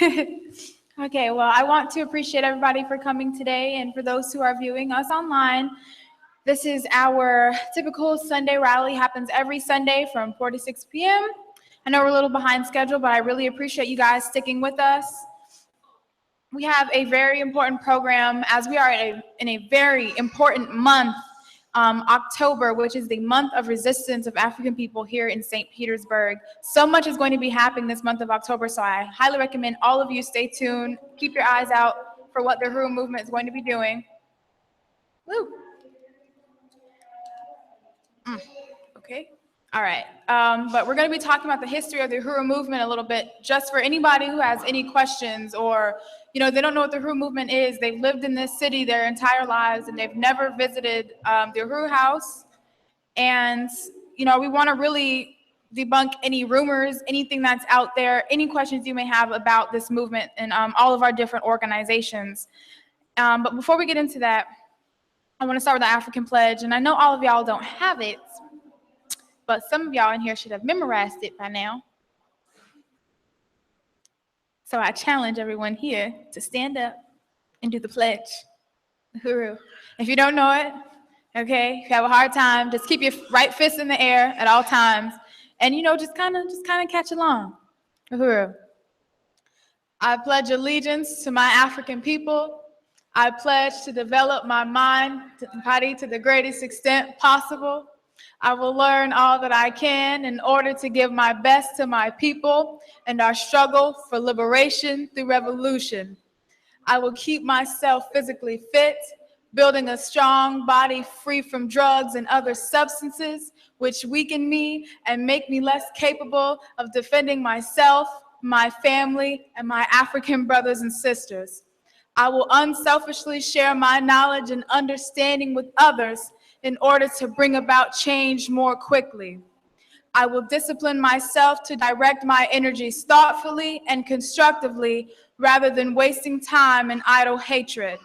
Okay, well, I want to appreciate everybody for coming today, and for those who are viewing us online. This is our typical Sunday rally. Happens every Sunday from 4 to 6 p.m. I know we're a little behind schedule, but I really appreciate you guys sticking with us. We have a very important program as we are in a very important month, October, which is the month of resistance of African people here in St. Petersburg. So much is going to be happening this month of October, so I highly recommend all of you stay tuned. Keep your eyes out for what the Uhuru Movement is going to be doing. Woo! Okay. All right. But we're going to be talking about the history of the Uhuru Movement a little bit, just for anybody who has any questions, or, they don't know what the Uhuru Movement is. They've lived in this city their entire lives, and they've never visited the Uhuru House. And, we want to really debunk any rumors, anything that's out there, any questions you may have about this movement and all of our different organizations. But before we get into that, I want to start with the African Pledge. And I know all of y'all don't have it, but some of y'all in here should have memorized it by now. So I challenge everyone here to stand up and do the pledge. Uhuru. If you don't know it, okay, if you have a hard time, just keep your right fist in the air at all times, and just kind of catch along. Uhuru. I pledge allegiance to my African people. I pledge to develop my mind and body to the greatest extent possible. I will learn all that I can in order to give my best to my people and our struggle for liberation through revolution. I will keep myself physically fit, building a strong body free from drugs and other substances which weaken me and make me less capable of defending myself, my family, and my African brothers and sisters. I will unselfishly share my knowledge and understanding with others in order to bring about change more quickly. I will discipline myself to direct my energies thoughtfully and constructively rather than wasting time in idle hatred.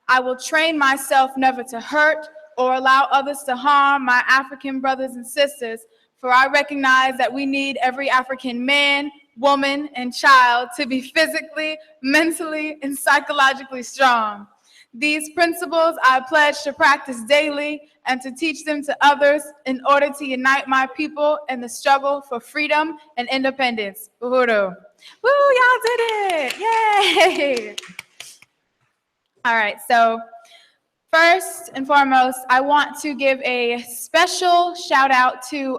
I will train myself never to hurt or allow others to harm my African brothers and sisters, for I recognize that we need every African man, woman, and child to be physically, mentally, and psychologically strong. These principles I pledge to practice daily and to teach them to others in order to unite my people in the struggle for freedom and independence. Uhuru. Woo, y'all did it! Yay! All right, so first and foremost, I want to give a special shout out to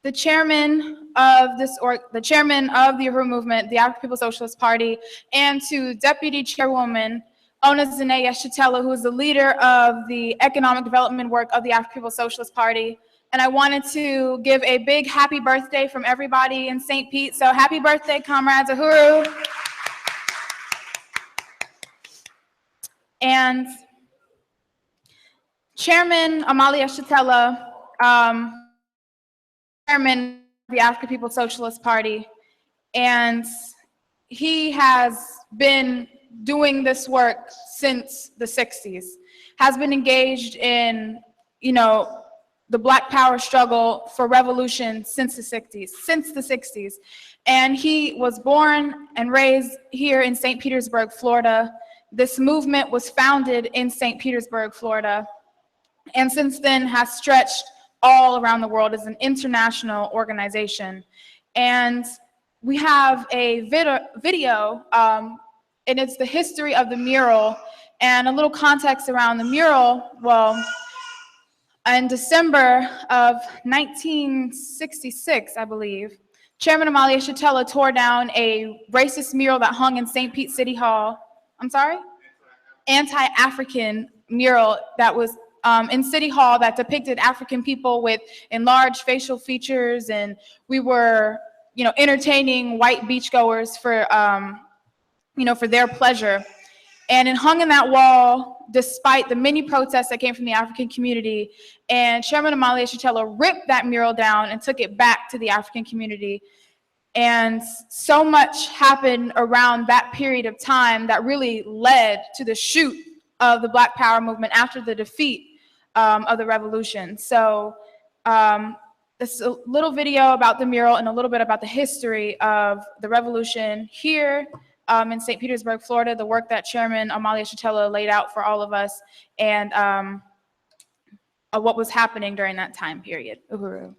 the chairman of the Uhuru Movement, the African People's Socialist Party, and to Deputy Chairwoman Ona Zane Yeshitela, who is the leader of the economic development work of the African People's Socialist Party. And I wanted to give a big happy birthday from everybody in St. Pete. So happy birthday, comrades. Uhuru. And Chairman Amali Yeshitela, chairman of the African People's Socialist Party, and he has been doing this work since the 60s, has been engaged in, the Black Power struggle for revolution since the 60s. And he was born and raised here in St. Petersburg, Florida. This movement was founded in St. Petersburg, Florida, and since then has stretched all around the world as an international organization. And we have a video, and it's the history of the mural, and a little context around the mural. Well, in December of 1966, I believe, Chairman Amali Yeshitela tore down a racist mural that hung in St. Pete City Hall. I'm sorry? Anti-African mural that was in City Hall that depicted African people with enlarged facial features, and we were, entertaining white beachgoers for, for their pleasure. And it hung in that wall despite the many protests that came from the African community. And Chairman Amali Yeshitela ripped that mural down and took it back to the African community. And so much happened around that period of time that really led to the shoot of the Black Power movement after the defeat of the revolution. So this little video about the mural and a little bit about the history of the revolution here in St. Petersburg, Florida, the work that Chairman Amalia Chatella laid out for all of us, and what was happening during that time period. Uhuru.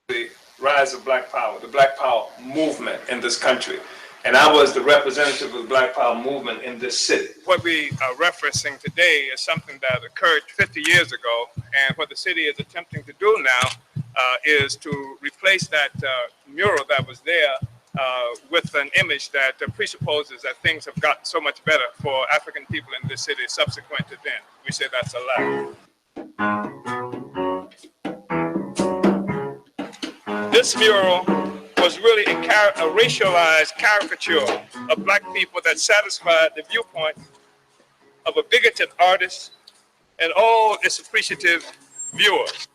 The rise of Black Power, the Black Power movement in this country. And I was the representative of the Black Power movement in this city. What we are referencing today is something that occurred 50 years ago, and what the city is attempting to do now is to replace that mural that was there with an image that presupposes that things have gotten so much better for African people in this city subsequent to then. We say that's a lie. This mural was really a racialized caricature of Black people that satisfied the viewpoint of a bigoted artist and all its appreciative viewers.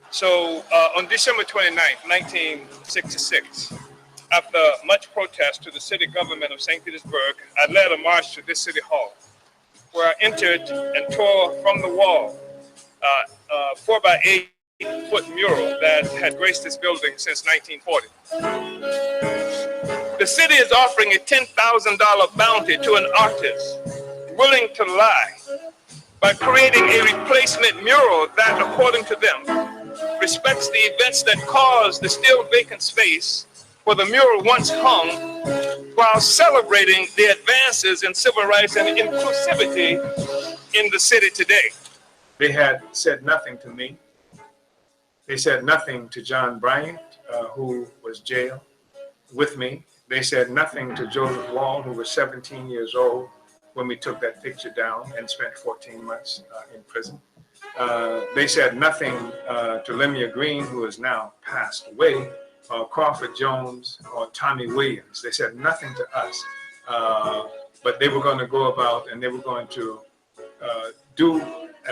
So on December 29th, 1966, after much protest to the city government of St. Petersburg, I led a march to this city hall, where I entered and tore from the wall 4 by 8 foot mural that had graced this building since 1940. The city is offering a $10,000 bounty to an artist willing to lie by creating a replacement mural that, according to them, respects the events that caused the still vacant space where the mural once hung, while celebrating the advances in civil rights and inclusivity in the city today. They had said nothing to me. They said nothing to John Bryant, who was jailed with me. They said nothing to Joseph Wall, who was 17 years old when we took that picture down and spent 14 months in prison. They said nothing to Lemia Green, who is now passed away, or Crawford Jones, or Tommy Williams. They said nothing to us, but they were going to go about and they were going to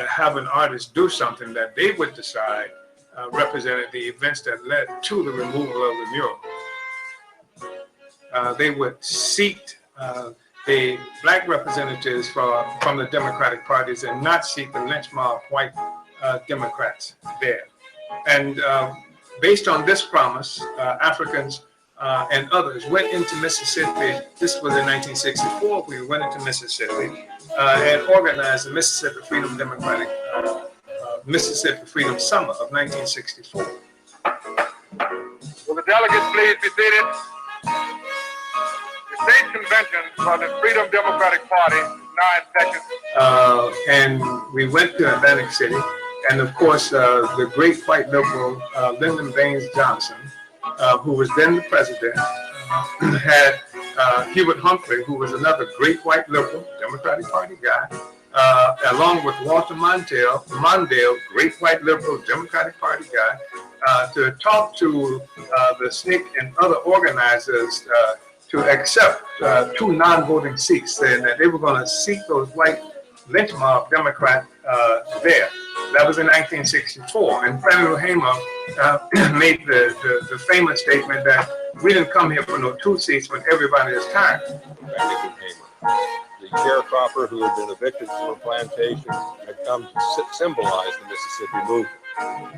have an artist do something that they would decide represented the events that led to the removal of the mural. They would seat the Black representatives from the Democratic parties and not seat the lynch mob white Democrats there. And based on this promise, Africans and others went into Mississippi. This was in 1964. We went into Mississippi and organized the Mississippi Freedom Democratic Mississippi Freedom Summer of 1964. Will the delegates please be seated? The state convention for the Freedom Democratic Party is now in session. And we went to Atlantic City. And of course, the great white liberal, Lyndon Baines Johnson, who was then the president, had Hubert Humphrey, who was another great white liberal, Democratic Party guy, along with Walter Mondale, great white liberal, Democratic Party guy, to talk to the SNCC and other organizers to accept 2 non-voting seats, saying that they were going to seat those white lynch mob Democrat there. That was in 1964, and Faneuil Hamer made the famous statement that we didn't come here for no 2 seats when everybody is tired. The sharecropper who had been evicted from a plantation had come to symbolize the Mississippi movement.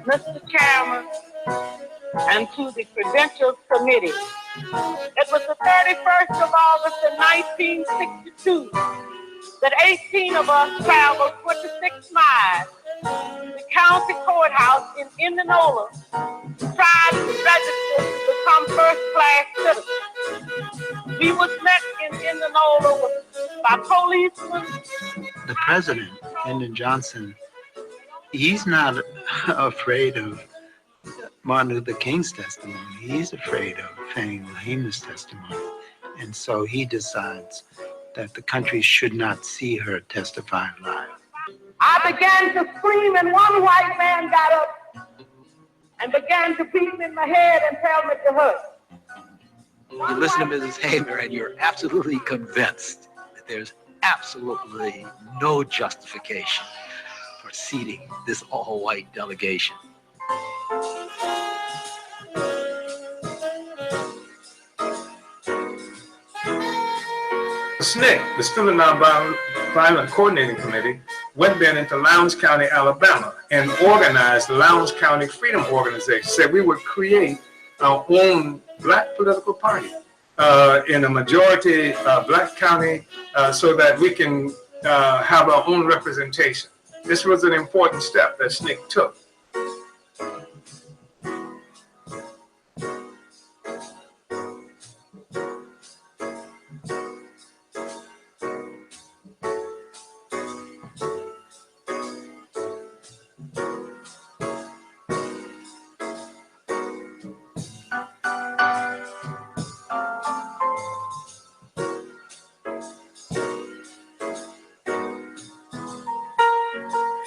Mr. Chairman, and to the Credentials Committee, it was the 31st of August in 1962 that 18 of us traveled 26 miles to the county courthouse in Indianola to try to register to become first-class citizens. We was met in Indianola by policemen. The president, Lyndon Johnson, he's not afraid of Martin Luther King's testimony. He's afraid of Faneuil Hamer's testimony. And so he decides that the country should not see her testify live. I began to scream, and one white man got up and began to beat me in the head and tell me to hush. You listen to Mrs. Hamer and you're absolutely convinced that there's absolutely no justification for seating this all-white delegation. SNCC, the Student Nonviolent Coordinating Committee, went then into Lowndes County, Alabama, and organized the Lowndes County Freedom Organization. Said we would create our own black political party in a majority black county so that we can have our own representation. This was an important step that SNCC took.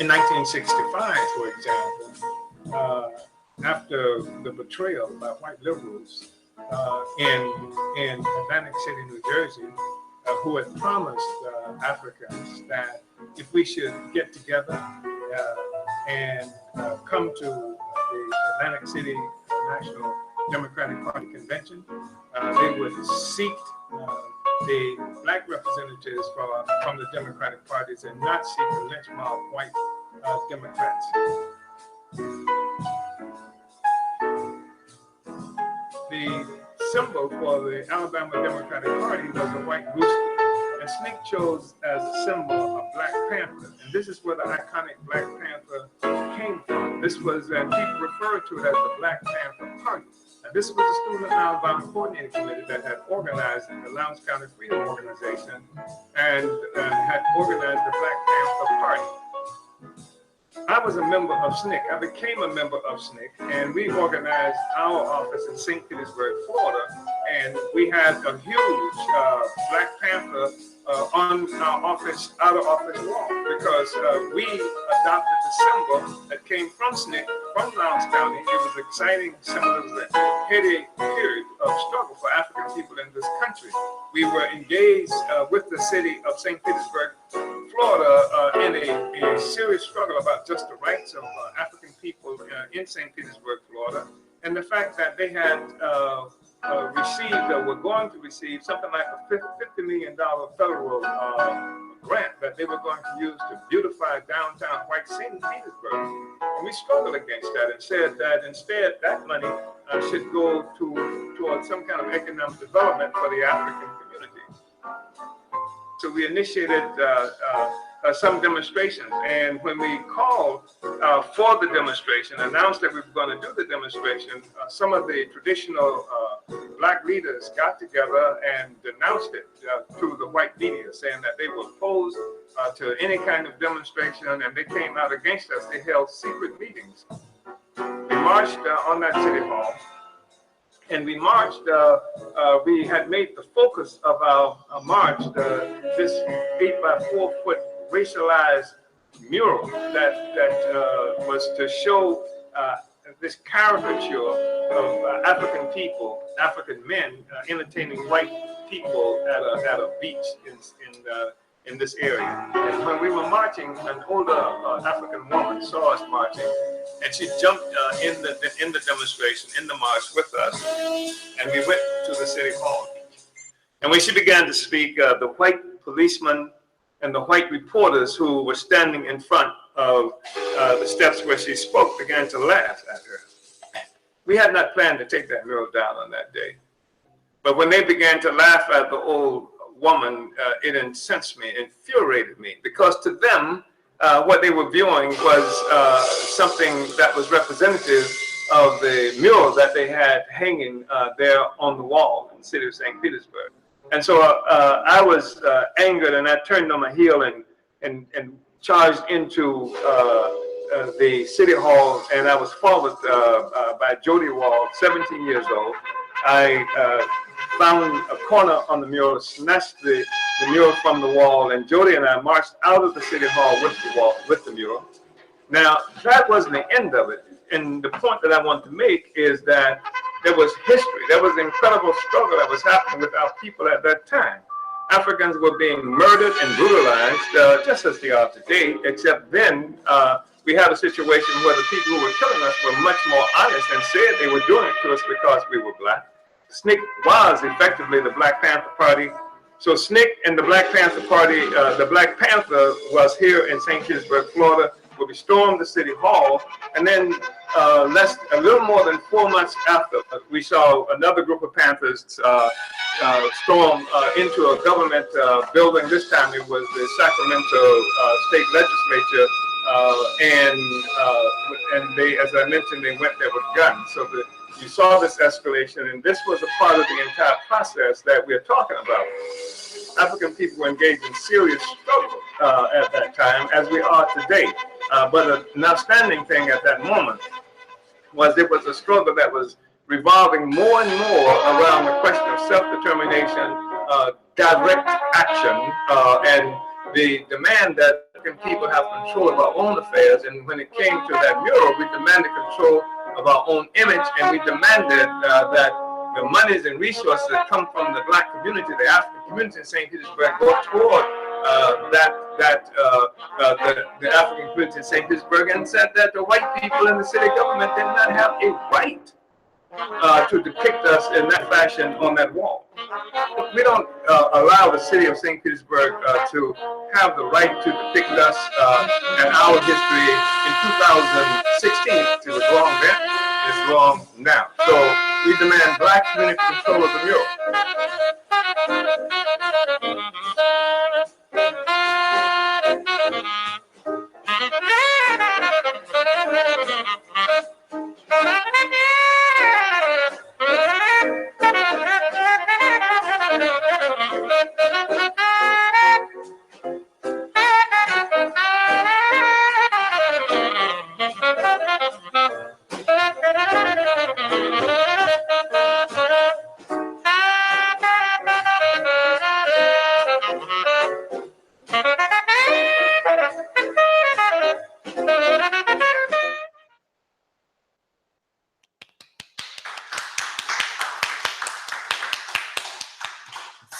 In 1965, for example, after the betrayal by white liberals in Atlantic City, New Jersey, who had promised Africans that if we should get together and come to the Atlantic City National Democratic Party Convention, they would seat the black representatives from the Democratic parties and not seat the lynch mob white Democrats. The symbol for the Alabama Democratic Party was a white rooster, and SNCC chose as a symbol a Black Panther, and this is where the iconic Black Panther came from. This was, and people referred to it as the Black Panther Party. And this was the Student Nonviolent Coordinating Committee that had organized the Lowndes County Freedom Organization and had organized the Black Panther Party. I was a member of SNCC. I became a member of SNCC, and we organized our office in St. Petersburg, Florida, and we had a huge Black Panther on our office, outer office wall, because we adopted the symbol that came from SNCC, from Lowndes County. It was an exciting symbol. It was a heady period of struggle for African people in this country. We were engaged with the city of St. Petersburg, Florida, in a serious struggle about just the rights of African people in St. Petersburg, Florida, and the fact that they had received or were going to receive something like a $50 million federal grant that they were going to use to beautify downtown white St. Petersburg. And we struggled against that and said that instead that money should go towards some kind of economic development for the African community. So we initiated some demonstrations. And when we called for the demonstration, announced that we were going to do the demonstration, some of the traditional black leaders got together and denounced it through the white media, saying that they were opposed to any kind of demonstration, and they came out against us. They held secret meetings. We marched on that city hall, and we marched, we had made the focus of our march this 8 by 4 foot racialized mural that was to show this caricature of African people, African men entertaining white people at a beach in this area. And when we were marching, an older African woman saw us marching, and she jumped in the demonstration, in the march with us, and we went to the city hall. And when she began to speak, the white policemen and the white reporters who were standing in front of the steps where she spoke began to laugh at her. We had not planned to take that mural down on that day, but when they began to laugh at the old woman, it incensed me, infuriated me, because to them, what they were viewing was something that was representative of the mural that they had hanging there on the wall in the city of St. Petersburg. And so I was angered, and I turned on my heel and charged into the city hall, and I was followed by Jody Wall, 17 years old. I found a corner on the mural, snatched the mural from the wall, and Jody and I marched out of the city hall with the mural. Now, that wasn't the end of it. And the point that I want to make is that there was history. There was an incredible struggle that was happening with our people at that time. Africans were being murdered and brutalized, just as they are today, except then we had a situation where the people who were killing us were much more honest and said they were doing it to us because we were black. SNCC was effectively the Black Panther Party. So SNCC and the Black Panther Party, the Black Panther was here in St. Petersburg, Florida, where we stormed the city hall. And then a little more than 4 months after, we saw another group of Panthers storm into a government building. This time it was the Sacramento State Legislature. And they, as I mentioned, they went there with guns. So you saw this escalation, and this was a part of the entire process that we're talking about. African people were engaged in serious struggle at that time, as we are today. But an outstanding thing at that moment was it was a struggle that was revolving more and more around the question of self-determination, direct action, and the demand that people have control of our own affairs. And when it came to that mural, we demanded control of our own image, and we demanded that the monies and resources that come from the black community, the African community in St. Petersburg, go toward the African community in St. Petersburg, and said that the white people in the city government did not have a right to depict us in that fashion on that wall. We don't allow the city of St. Petersburg to have the right to depict us and our history in 2016. It was wrong then, it's wrong now. So we demand black community control of the mural.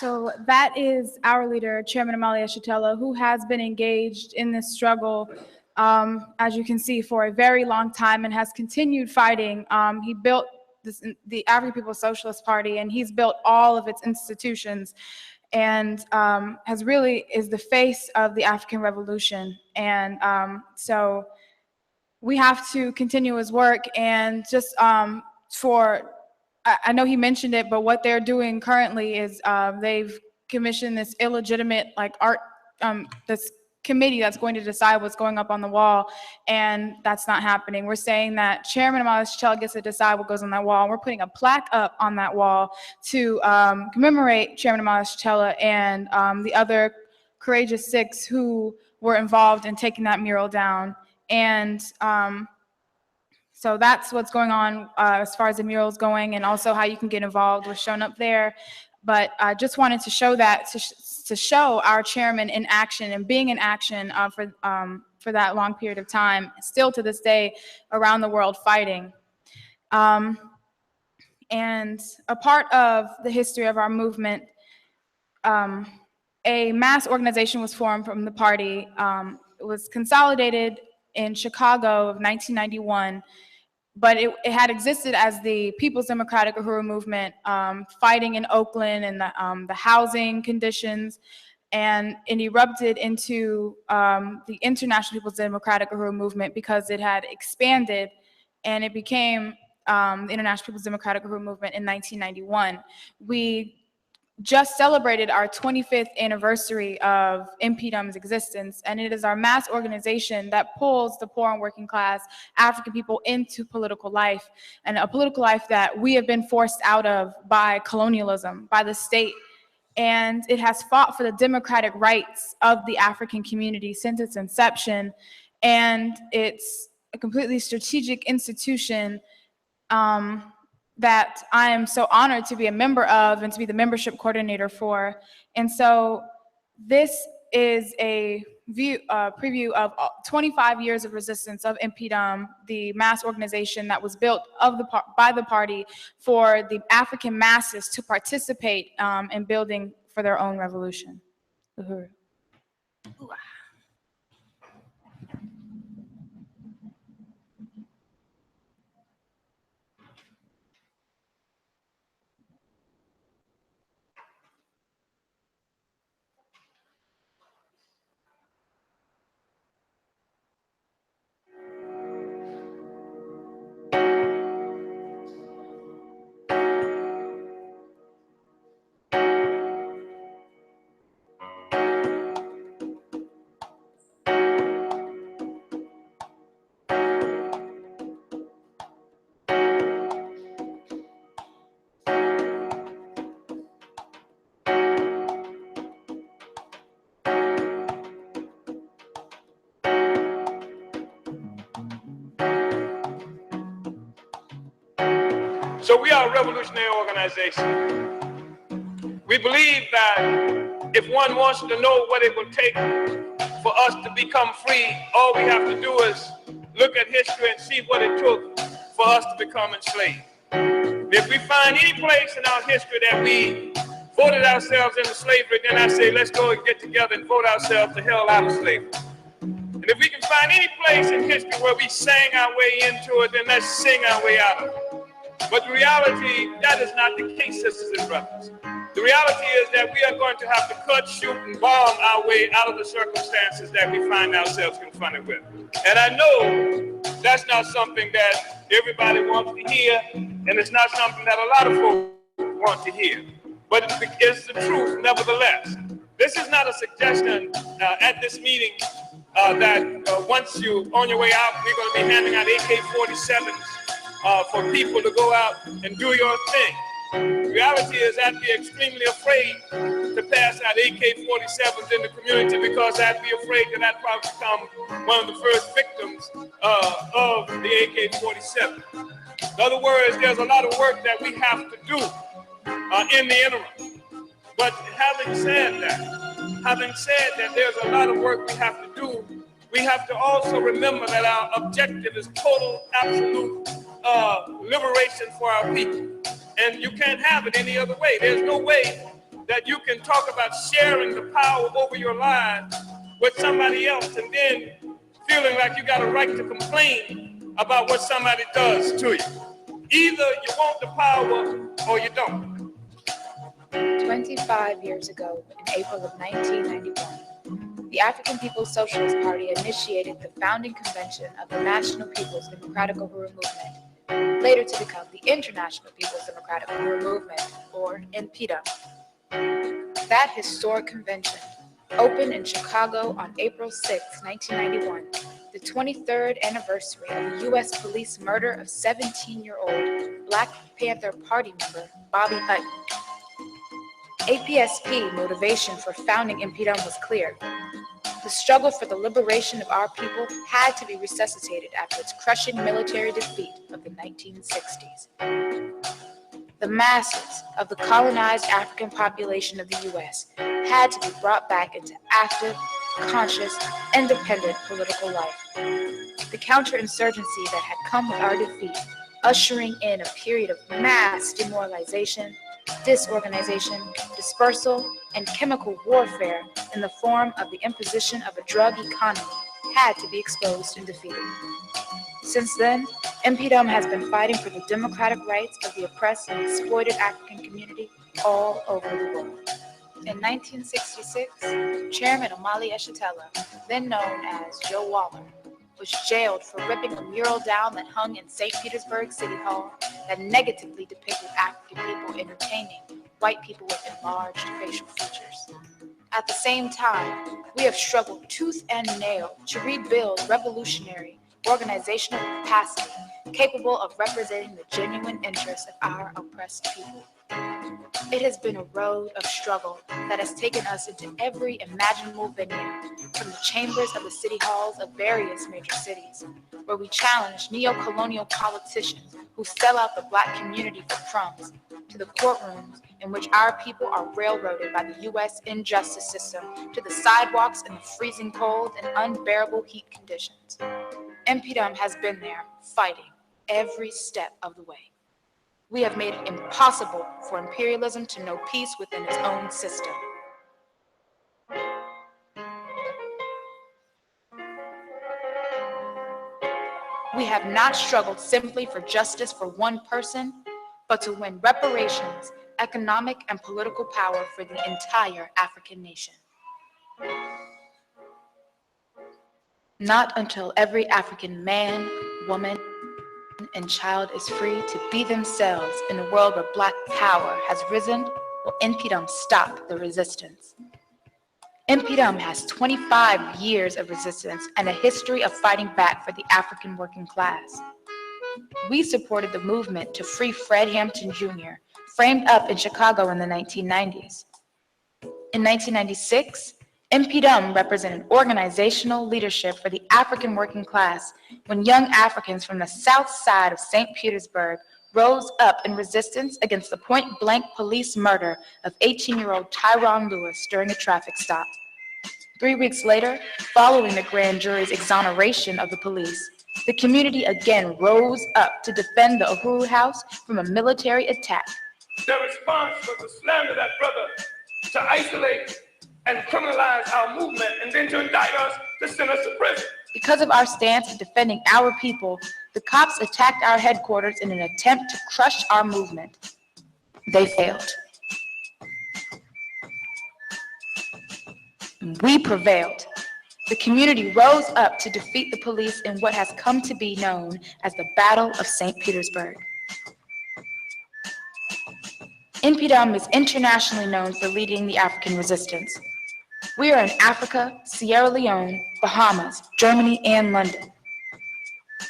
So that is our leader, Chairman Amalia Shatella, who has been engaged in this struggle, as you can see, for a very long time and has continued fighting. He built the African People's Socialist Party, and he's built all of its institutions, and is the face of the African Revolution. And so we have to continue his work, and just I know he mentioned it, but what they're doing currently is they've commissioned this illegitimate art, this committee that's going to decide what's going up on the wall, and that's not happening. We're saying that Chairman Monticello gets to decide what goes on that wall. We're putting a plaque up on that wall to commemorate Chairman Monticello and the other courageous 6 who were involved in taking that mural down. And so that's what's going on as far as the murals going, and also how you can get involved was shown up there. But I just wanted to show that, to show our chairman in action and being in action for that long period of time, still to this day around the world fighting. And a part of the history of our movement, a mass organization was formed from the party. It was consolidated in Chicago of 1991. But it had existed as the People's Democratic Uhuru Movement, fighting in Oakland and the housing conditions, and it erupted into the International People's Democratic Uhuru Movement because it had expanded, and it became the International People's Democratic Uhuru Movement in 1991. We just celebrated our 25th anniversary of InPDUM's existence, and it is our mass organization that pulls the poor and working class African people into political life, and a political life that we have been forced out of by colonialism, by the state. And it has fought for the democratic rights of the African community since its inception, and it's a completely strategic institution that I am so honored to be a member of and to be the membership coordinator for. And so this is a preview of 25 years of resistance of InPDUM, the mass organization that was built by the party for the African masses to participate in building for their own revolution. Uhuru. So we are a revolutionary organization. We believe that if one wants to know what it will take for us to become free, all we have to do is look at history and see what it took for us to become enslaved. If we find any place in our history that we voted ourselves into slavery, then I say, let's go and get together and vote ourselves the hell out of slavery. And if we can find any place in history where we sang our way into it, then let's sing our way out of it. But the reality, that is not the case, sisters and brothers. The reality is that we are going to have to cut, shoot, and bomb our way out of the circumstances that we find ourselves confronted with. And I know that's not something that everybody wants to hear, and it's not something that a lot of folks want to hear. But it's the truth, nevertheless. This is not a suggestion at this meeting that once you're on your way out, we're going to be handing out AK-47s for people to go out and do your thing. The reality is that we're extremely afraid to pass out AK-47s in the community because I'd be afraid that I'd probably become one of the first victims of the AK-47. In other words, there's a lot of work that we have to do in the interim. But having said that there's a lot of work we have to do, we have to also remember that our objective is total, absolute liberation for our people. And you can't have it any other way. There's no way that you can talk about sharing the power over your lives with somebody else and then feeling like you got a right to complain about what somebody does to you. Either you want the power or you don't. 25 years ago, in April of 1991, the African People's Socialist Party initiated the founding convention of the National People's Democratic Uhuru Movement, later to become the International People's Democratic Uhuru Movement, or InPDUM. That historic convention opened in Chicago on April 6, 1991, the 23rd anniversary of the U.S. police murder of 17-year-old Black Panther Party member Bobby Hutton. APSP motivation for founding InPDUM was clear. The struggle for the liberation of our people had to be resuscitated after its crushing military defeat of the 1960s. The masses of the colonized African population of the U.S. had to be brought back into active, conscious, independent political life. The counterinsurgency that had come with our defeat, ushering in a period of mass demoralization, disorganization, dispersal, and chemical warfare in the form of the imposition of a drug economy, had to be exposed and defeated. Since then, InPDUM has been fighting for the democratic rights of the oppressed and exploited African community all over the world. In 1966, Chairman Omali Yeshitela, then known as Joe Waller, was jailed for ripping a mural down that hung in St. Petersburg City Hall that negatively depicted African people entertaining white people with enlarged facial features. At the same time, we have struggled tooth and nail to rebuild revolutionary organizational capacity capable of representing the genuine interests of our oppressed people. It has been a road of struggle that has taken us into every imaginable venue, from the chambers of the city halls of various major cities, where we challenge neo-colonial politicians who sell out the Black community for crumbs, to the courtrooms in which our people are railroaded by the U.S. injustice system, to the sidewalks in the freezing cold and unbearable heat conditions. InPDUM has been there, fighting every step of the way. We have made it impossible for imperialism to know peace within its own system. We have not struggled simply for justice for one person, but to win reparations, economic and political power for the entire African nation. Not until every African man, woman, and child is free to be themselves in a world where Black power has risen will InPDUM stop the resistance. InPDUM has 25 years of resistance and a history of fighting back for the African working class. We supported the movement to free Fred Hampton Jr., framed up in Chicago in the 1990s. In 1996, InPDUM represented organizational leadership for the African working class when young Africans from the south side of St. Petersburg rose up in resistance against the point-blank police murder of 18-year-old Tyrone Lewis during a traffic stop. 3 weeks later, following the grand jury's exoneration of the police, the community again rose up to defend the Uhuru House from a military attack. Their response was to slander that brother, to isolate and criminalize our movement, and then to indict us, to send us to prison. Because of our stance in defending our people, the cops attacked our headquarters in an attempt to crush our movement. They failed. We prevailed. The community rose up to defeat the police in what has come to be known as the Battle of St. Petersburg. InPDUM is internationally known for leading the African resistance. We are in Africa, Sierra Leone, Bahamas, Germany, and London.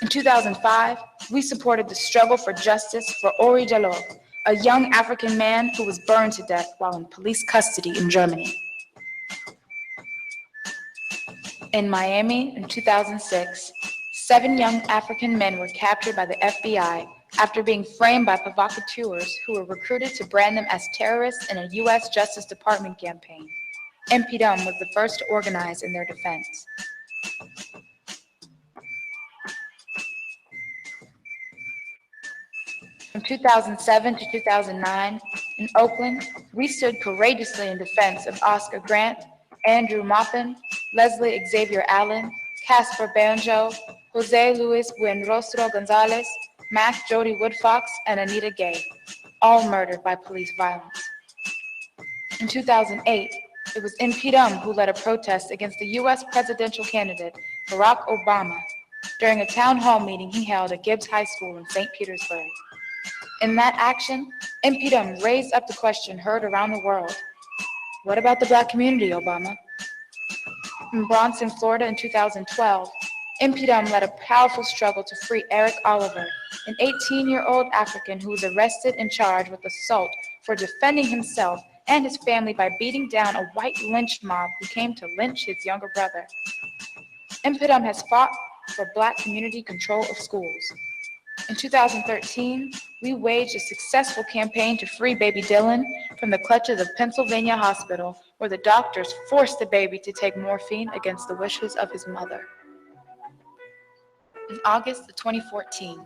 In 2005, we supported the struggle for justice for Ori Jalloh, a young African man who was burned to death while in police custody in Germany. In Miami in 2006, 7 young African men were captured by the FBI after being framed by provocateurs who were recruited to brand them as terrorists in a U.S. Justice Department campaign. InPDUM was the first to organize in their defense. From 2007 to 2009, in Oakland, we stood courageously in defense of Oscar Grant, Andrew Maupin, Leslie Xavier Allen, Casper Banjo, Jose Luis Buenrostro Gonzalez, Mac Jody Woodfox, and Anita Gay, all murdered by police violence. In 2008, it was InPDUM who led a protest against the U.S. presidential candidate, Barack Obama, during a town hall meeting he held at Gibbs High School in St. Petersburg. In that action, InPDUM raised up the question heard around the world: what about the Black community, Obama? In Bronson, Florida in 2012, InPDUM led a powerful struggle to free Eric Oliver, an 18-year-old African who was arrested and charged with assault for defending himself and his family by beating down a white lynch mob who came to lynch his younger brother. InPDUM has fought for Black community control of schools. In 2013, we waged a successful campaign to free baby Dylan from the clutches of Pennsylvania Hospital, where the doctors forced the baby to take morphine against the wishes of his mother. In August of 2014,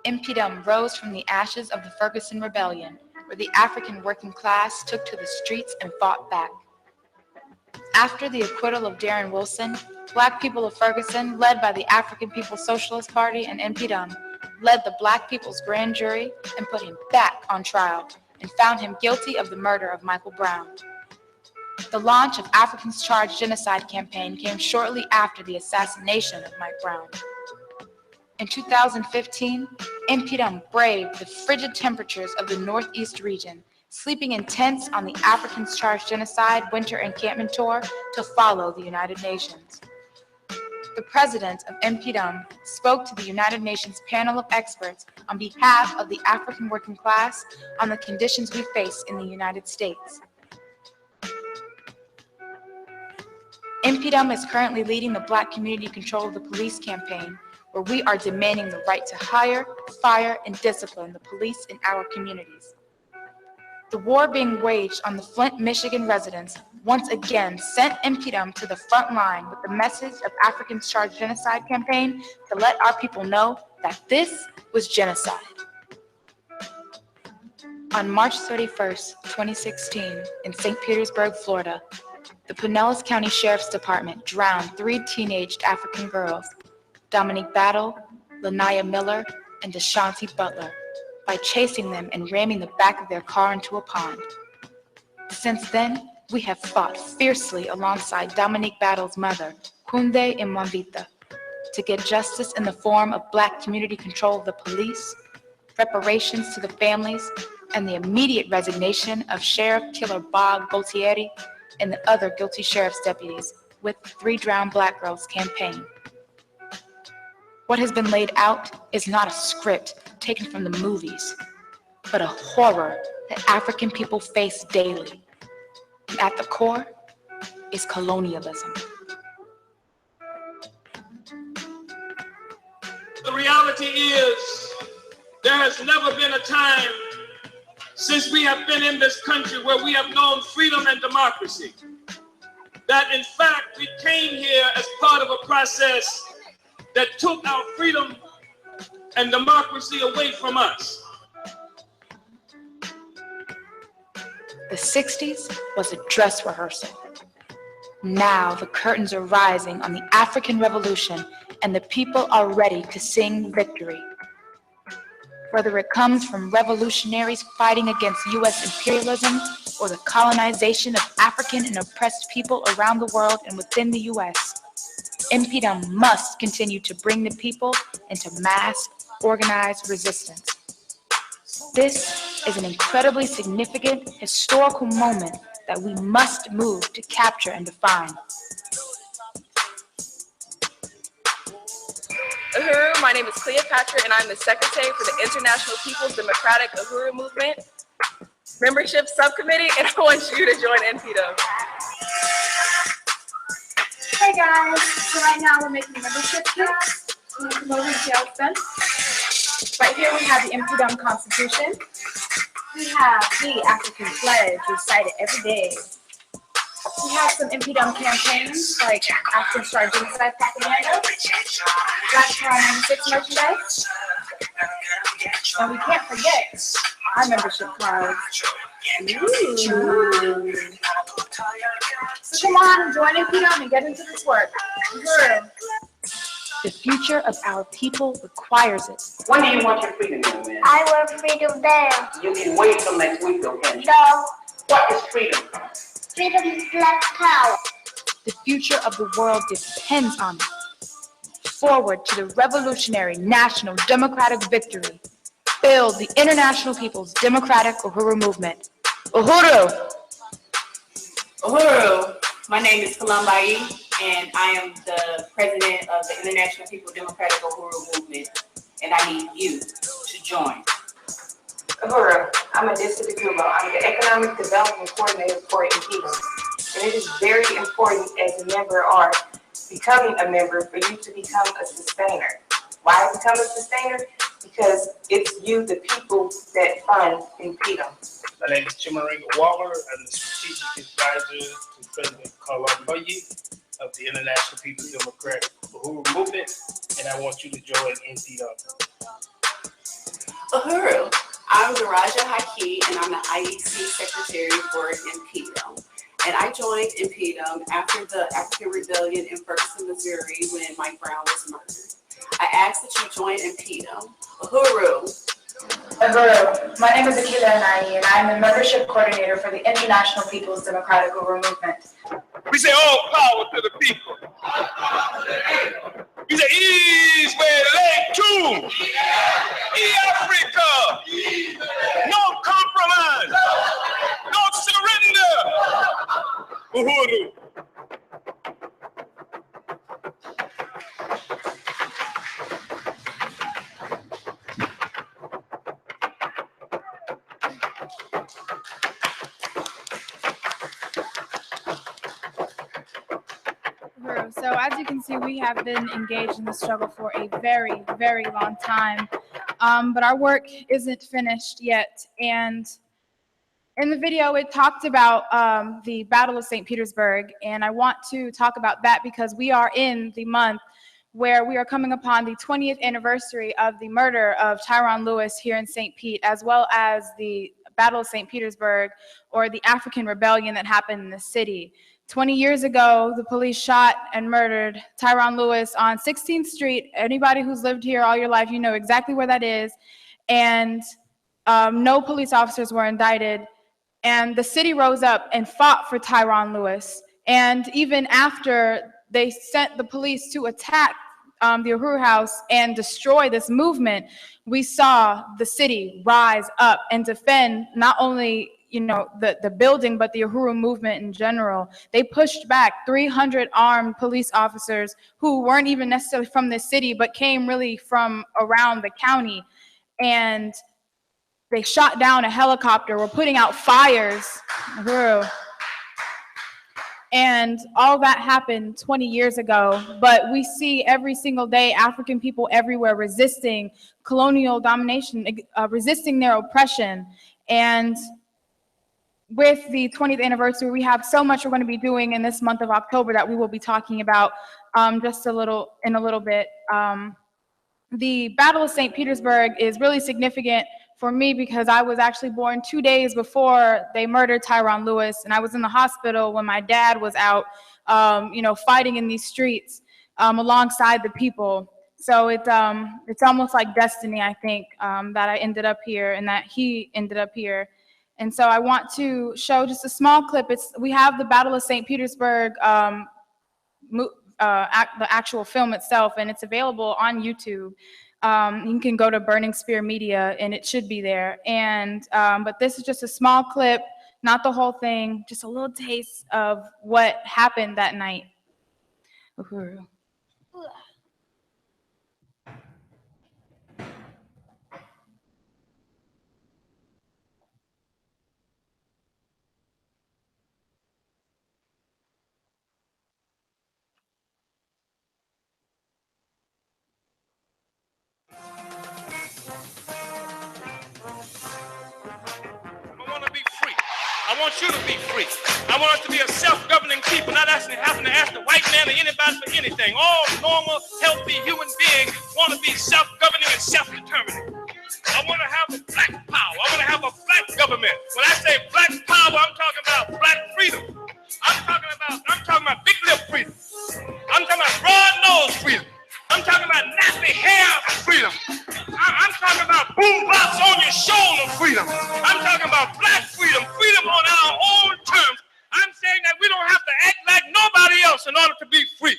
InPDUM rose from the ashes of the Ferguson Rebellion, where the African working class took to the streets and fought back. After the acquittal of Darren Wilson, Black people of Ferguson, led by the African People's Socialist Party and InPDUM, led the Black People's Grand Jury and put him back on trial and found him guilty of the murder of Michael Brown. The launch of Africans Charged Genocide campaign came shortly after the assassination of Mike Brown. In 2015, InPDUM braved the frigid temperatures of the Northeast region, sleeping in tents on the Africans Charged Genocide Winter Encampment Tour to follow the United Nations. The president of InPDUM spoke to the United Nations panel of experts on behalf of the African working class on the conditions we face in the United States. InPDUM is currently leading the Black Community Control of the Police campaign, where we are demanding the right to hire, fire, and discipline the police in our communities. The war being waged on the Flint, Michigan residents once again sent InPDUM to the front line with the message of Africans Charged Genocide campaign to let our people know that this was genocide. On March 31st, 2016, in St. Petersburg, Florida, the Pinellas County Sheriff's Department drowned 3 teenaged African girls, Dominique Battle, Lanaya Miller, and Deshanti Butler, by chasing them and ramming the back of their car into a pond. Since then, we have fought fiercely alongside Dominique Battle's mother, Kunde Imwambita, to get justice in the form of Black community control of the police, reparations to the families, and the immediate resignation of Sheriff Killer Bob Gaultieri and the other guilty sheriff's deputies with the 3 Drowned Black Girls campaign. What has been laid out is not a script taken from the movies, but a horror that African people face daily. And at the core is colonialism. The reality is, there has never been a time since we have been in this country where we have known freedom and democracy. That in fact, we came here as part of a process that took our freedom and democracy away from us. The 60s was a dress rehearsal. Now the curtains are rising on the African Revolution and the people are ready to sing victory. Whether it comes from revolutionaries fighting against U.S. imperialism or the colonization of African and oppressed people around the world and within the U.S., InPDUM must continue to bring the people into mass, organized resistance. This is an incredibly significant historical moment that we must move to capture and define. Uhuru, my name is Cleopatra and I'm the Secretary for the International People's Democratic Uhuru Movement Membership Subcommittee, and I want you to join InPDUM. Hey guys, so right now we're making membership kits. So come over and see how it's done. Right here we have the InPDUM Constitution. We have the African Pledge, we cite it every day. We have some InPDUM campaigns like African Charged Genocide propaganda, Black Power 96 merchandise, and we can't forget our membership cards. Ooh. So come on and join InPDUM and get into this work. Uhuru. The future of our people requires it. When do you want your freedom, young man? I want freedom now. You can wait till next week, though, can't you? No. What is freedom? Freedom is Black power. The future of the world depends on it. Forward to the revolutionary national democratic victory. Build the international people's democratic Uhuru movement. Uhuru! Uhuru, my name is Kalambai. and I am the president of the International People Democratic Uhuru Movement, and I need you to join. Uhuru, I'm Adisa de Cuba. I'm the Economic Development Coordinator for InPDUM, and it is very important as a member or becoming a member for you to become a sustainer. Why become a sustainer? Because it's you, the people, that fund InPDUM. My name is Chimaringa Waller. I'm the Strategic Advisor to President Kalambayi of the International People's Democratic Uhuru Movement, and I want you to join InPDUM. Uhuru, I'm Daraja Haki, and I'm the IEC Secretary for InPDUM. And I joined InPDUM after the African Rebellion in Ferguson, Missouri, when Mike Brown was murdered. I ask that you join InPDUM. Uhuru. Uhuru, my name is Akila Anai, and I'm the Membership Coordinator for the International People's Democratic Uhuru Movement. We say all power to the people. We say ease where lay to. Africa. No compromise. No surrender. Uhuru. So as you can see, we have been engaged in the struggle for a very, very long time, but our work isn't finished yet. And in the video, it talked about the Battle of St. Petersburg, and I want to talk about that because we are in the month where we are coming upon the 20th anniversary of the murder of Tyron Lewis here in St. Pete, as well as the Battle of St. Petersburg, or the African Rebellion that happened in the city. 20 years ago, the police shot and murdered Tyron Lewis on 16th Street. Anybody who's lived here all your life, you know exactly where that is. And no police officers were indicted. And the city rose up and fought for Tyron Lewis. And even after they sent the police to attack the Uhuru House and destroy this movement, we saw the city rise up and defend not only the building, but the Uhuru movement in general. They pushed back 300 armed police officers who weren't even necessarily from the city, but came really from around the county. And they shot down a helicopter, were putting out fires. Uhuru. And all that happened 20 years ago, but we see every single day African people everywhere resisting colonial domination, resisting their oppression. And with the 20th anniversary, we have so much we're going to be doing in this month of October that we will be talking about just in a little bit. The Battle of St. Petersburg is really significant for me because I was actually born 2 days before they murdered Tyron Lewis, and I was in the hospital when my dad was out, fighting in these streets alongside the people. So it's almost like destiny, I think, that I ended up here and that he ended up here. And so I want to show just a small clip. We have the Battle of St. Petersburg, the actual film itself, and it's available on YouTube. You can go to Burning Spear Media, and it should be there. And but this is just a small clip, not the whole thing, just a little taste of what happened that night. Uhuru. I want you to be free. I want us to be a self-governing people, not having to ask the white man or anybody for anything. All normal, healthy human beings want to be self-governing and self-determining. I want to have a black power. I want to have a black government. When I say black power, I'm talking about black freedom. I'm talking about big lip freedom. I'm talking about broad nose freedom. I'm talking about nappy hair freedom. I'm talking about boom box on your shoulder freedom. I'm talking about black freedom, freedom on our own terms. I'm saying that we don't have to act like nobody else in order to be free.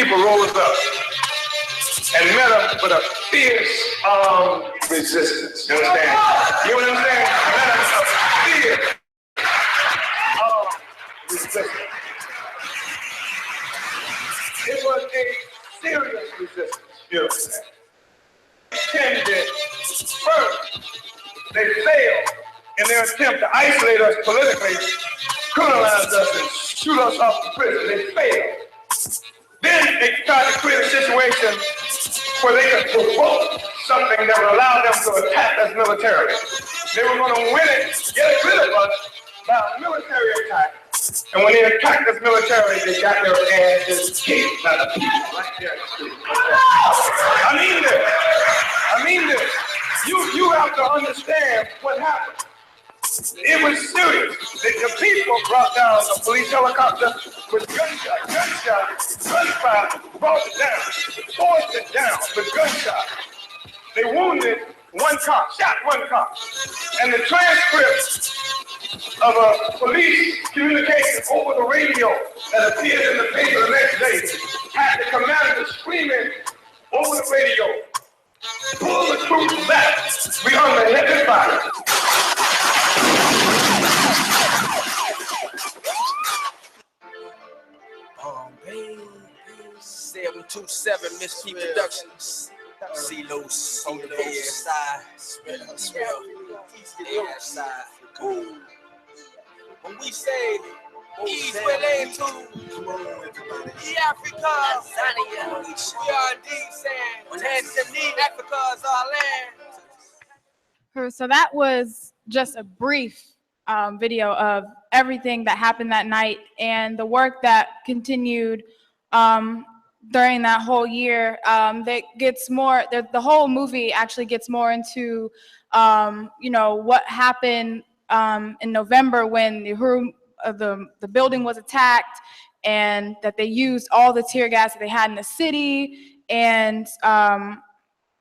people rose up and met us with a fierce resistance. You understand? You know what I'm saying? Met us with a fierce resistance. It was a serious resistance. You understand? Candidate first, they failed in their attempt to isolate us politically, criminalize us, and shoot us off to prison. They failed. Then they tried to create a situation where they could provoke something that would allow them to attack us militarily. They were going to win it, get rid of us by a military attack. And when they attacked us militarily, they got their asses kicked by the people right there in the street. I mean this. You have to understand what happened. It was serious. The people brought down a police helicopter with gunfire, brought it down, forced it down with gunshot. They wounded one cop, shot one cop. And the transcript of a police communication over the radio that appeared in the paper the next day had the commander screaming over the radio, "Pull the troops back, we under heavy fire." 727 Miss P Productions. CeeLo, ASI, Smell, ASI. When we say East Willing to Africa, we are indeed saying Tanzania, Africa is our land. So that was just a brief video of everything that happened that night and the work that continued during that whole year. That gets more, the whole movie actually gets more into, you know, what happened in November when the building was attacked, and that they used all the tear gas that they had in the city, and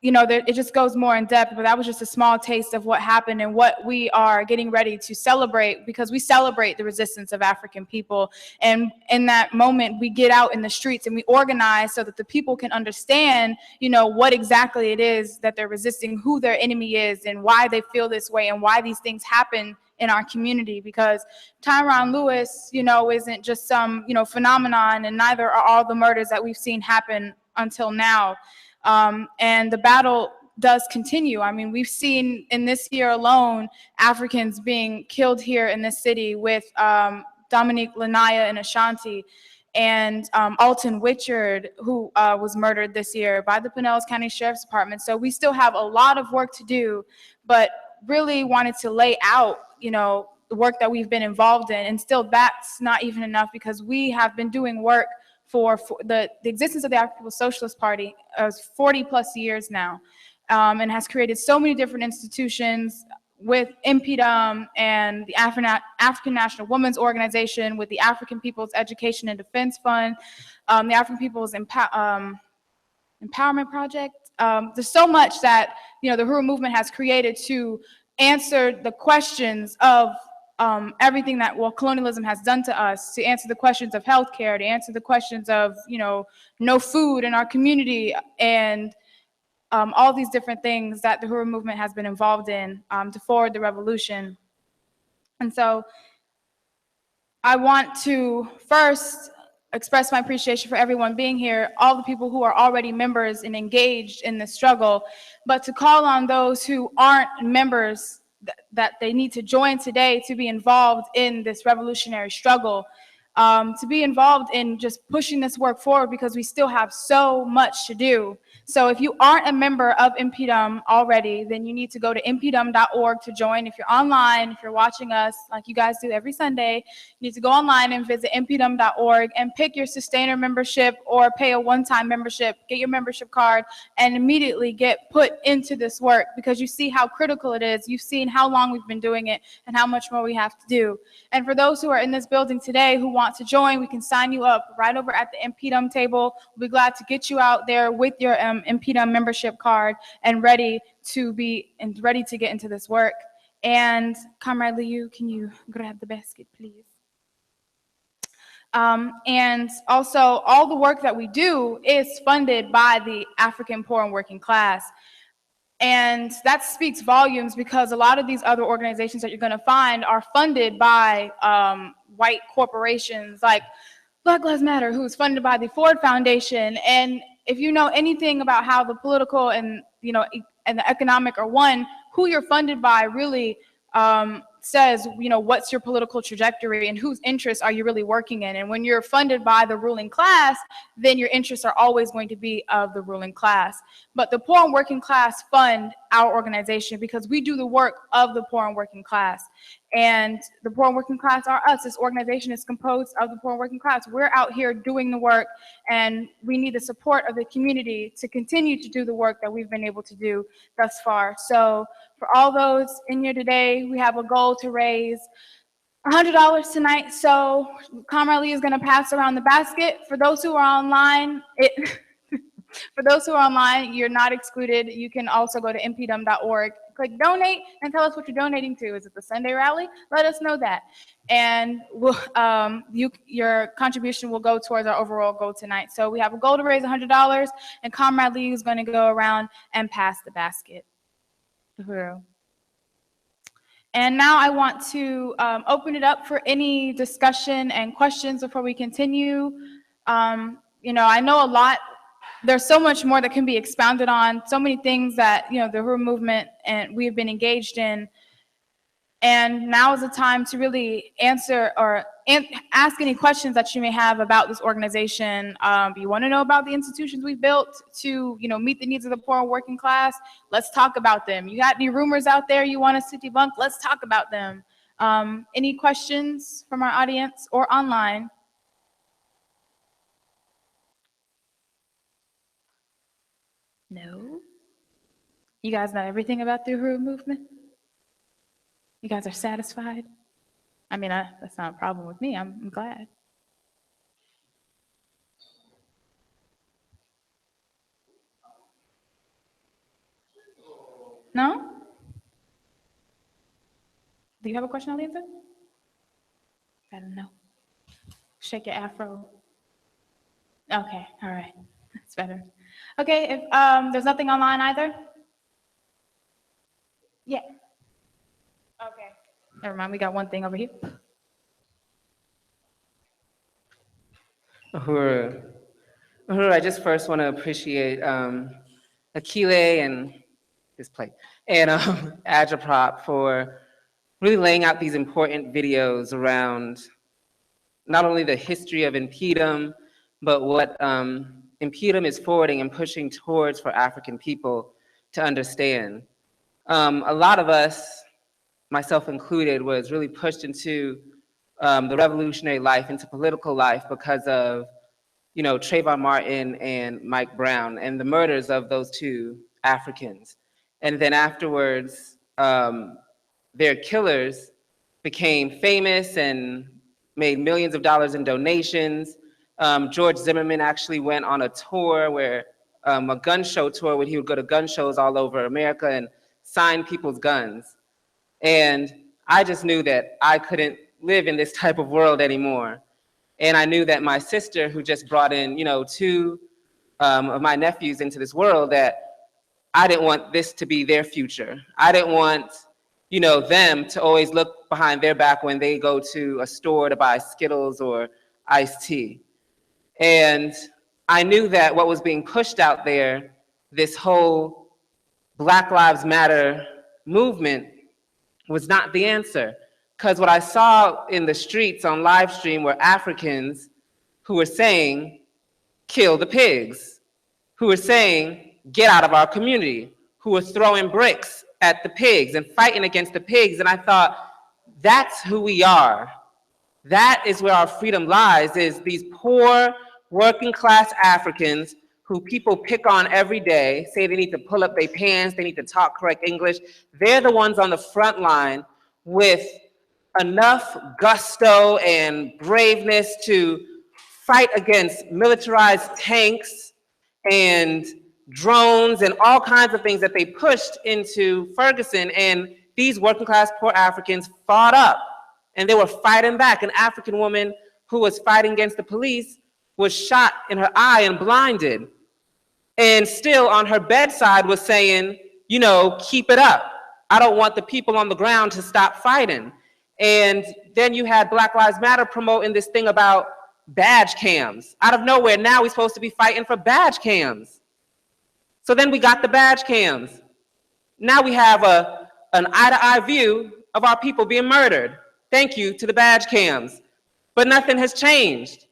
you know, it just goes more in depth, but that was just a small taste of what happened and what we are getting ready to celebrate, because we celebrate the resistance of African people. And in that moment, we get out in the streets and we organize so that the people can understand, you know, what exactly it is that they're resisting, who their enemy is, and why they feel this way, and why these things happen in our community. Because Tyron Lewis, you know, isn't just some, you know, phenomenon, and neither are all the murders that we've seen happen until now. And the battle does continue. I mean, we've seen in this year alone, Africans being killed here in this city with Dominique Lanaya and Ashanti, and Alton Witchard, who was murdered this year by the Pinellas County Sheriff's Department. So we still have a lot of work to do, but really wanted to lay out, you know, the work that we've been involved in. And still that's not even enough, because we have been doing work for the existence of the African People's Socialist Party is 40 plus years now, and has created so many different institutions with InPDUM and the African National Women's Organization, with the African People's Education and Defense Fund, the African People's Empowerment Project. There's so much that, you know, the Uhuru Movement has created to answer the questions of everything that, well, colonialism has done to us, to answer the questions of healthcare, to answer the questions of, you know, no food in our community, and all these different things that the Uhuru Movement has been involved in to forward the revolution. And so I want to first express my appreciation for everyone being here, all the people who are already members and engaged in this struggle, but to call on those who aren't members that they need to join today to be involved in this revolutionary struggle, to be involved in just pushing this work forward, because we still have so much to do. So if you aren't a member of InPDUM already, then you need to go to InPDUM.org to join. If you're online, if you're watching us like you guys do every Sunday, you need to go online and visit InPDUM.org and pick your sustainer membership or pay a one-time membership, get your membership card, and immediately get put into this work, because you see how critical it is. You've seen how long we've been doing it and how much more we have to do. And for those who are in this building today who want to join, we can sign you up right over at the InPDUM table. We'll be glad to get you out there with your InPDUM membership card and ready to get into this work. And Comrade Liu, can you grab the basket, please? And also, all the work that we do is funded by the African poor and working class. And that speaks volumes because a lot of these other organizations that you're going to find are funded by white corporations like Black Lives Matter, who's funded by the Ford Foundation. And if you know anything about how the political and and the economic are one, who you're funded by really says, what's your political trajectory and whose interests are you really working in? And when you're funded by the ruling class, then your interests are always going to be of the ruling class. But the poor and working class fund our organization because we do the work of the poor and working class. And the poor and working class are us. This organization is composed of the poor and working class. We're out here doing the work, and we need the support of the community to continue to do the work that we've been able to do thus far. So for all those in here today, we have a goal to raise $100 tonight. So Comrade Lee is going to pass around the basket. For those who are online, you're not excluded. You can also go to InPDUM.org, click donate, and tell us what you're donating to. Is it the Sunday rally? Let us know that. And your contribution will go towards our overall goal tonight. So we have a goal to raise $100, and Comrade Lee is going to go around and pass the basket. And now I want to open it up for any discussion and questions before we continue. I know a lot. There's so much more that can be expounded on, so many things that, the Uhuru Movement and we have been engaged in. And now is the time to really answer or ask any questions that you may have about this organization. You want to know about the institutions we built to, meet the needs of the poor and working class? Let's talk about them. You got any rumors out there you want us to debunk? Let's talk about them. Any questions from our audience or online? No? You guys know everything about the Uhuru Movement? You guys are satisfied? I mean, that's not a problem with me. I'm glad. No? Do you have a question, Aliza? I don't know. Shake your afro. Okay, all right. That's better. Okay, if there's nothing online either? Yeah. Okay. Never mind, we got one thing over here. Uhuru, I just first want to appreciate Akile and his plate and Agitprop for really laying out these important videos around not only the history of InPDUM, but what InPDUM is forwarding and pushing towards for African people to understand. A lot of us, myself included, was really pushed into the revolutionary life, into political life because of, Trayvon Martin and Mike Brown and the murders of those two Africans. And then afterwards, their killers became famous and made millions of dollars in donations. George Zimmerman actually went on a tour where, a gun show tour where he would go to gun shows all over America and sign people's guns. And I just knew that I couldn't live in this type of world anymore. And I knew that my sister, who just brought in, two of my nephews into this world, that I didn't want this to be their future. I didn't want, them to always look behind their back when they go to a store to buy Skittles or iced tea. And I knew that what was being pushed out there, this whole Black Lives Matter movement, was not the answer. Because what I saw in the streets on live stream were Africans who were saying, kill the pigs, who were saying, get out of our community, who were throwing bricks at the pigs and fighting against the pigs. And I thought, that's who we are. That is where our freedom lies, is these poor, working class Africans who people pick on every day, say they need to pull up their pants, they need to talk correct English. They're the ones on the front line with enough gusto and braveness to fight against militarized tanks and drones and all kinds of things that they pushed into Ferguson. And these working class poor Africans fought up and they were fighting back. An African woman who was fighting against the police was shot in her eye and blinded. And still on her bedside was saying, you know, keep it up. I don't want the people on the ground to stop fighting. And then you had Black Lives Matter promoting this thing about badge cams. Out of nowhere, now we're supposed to be fighting for badge cams. So then we got the badge cams. Now we have an eye-to-eye view of our people being murdered. Thank you to the badge cams. But nothing has changed.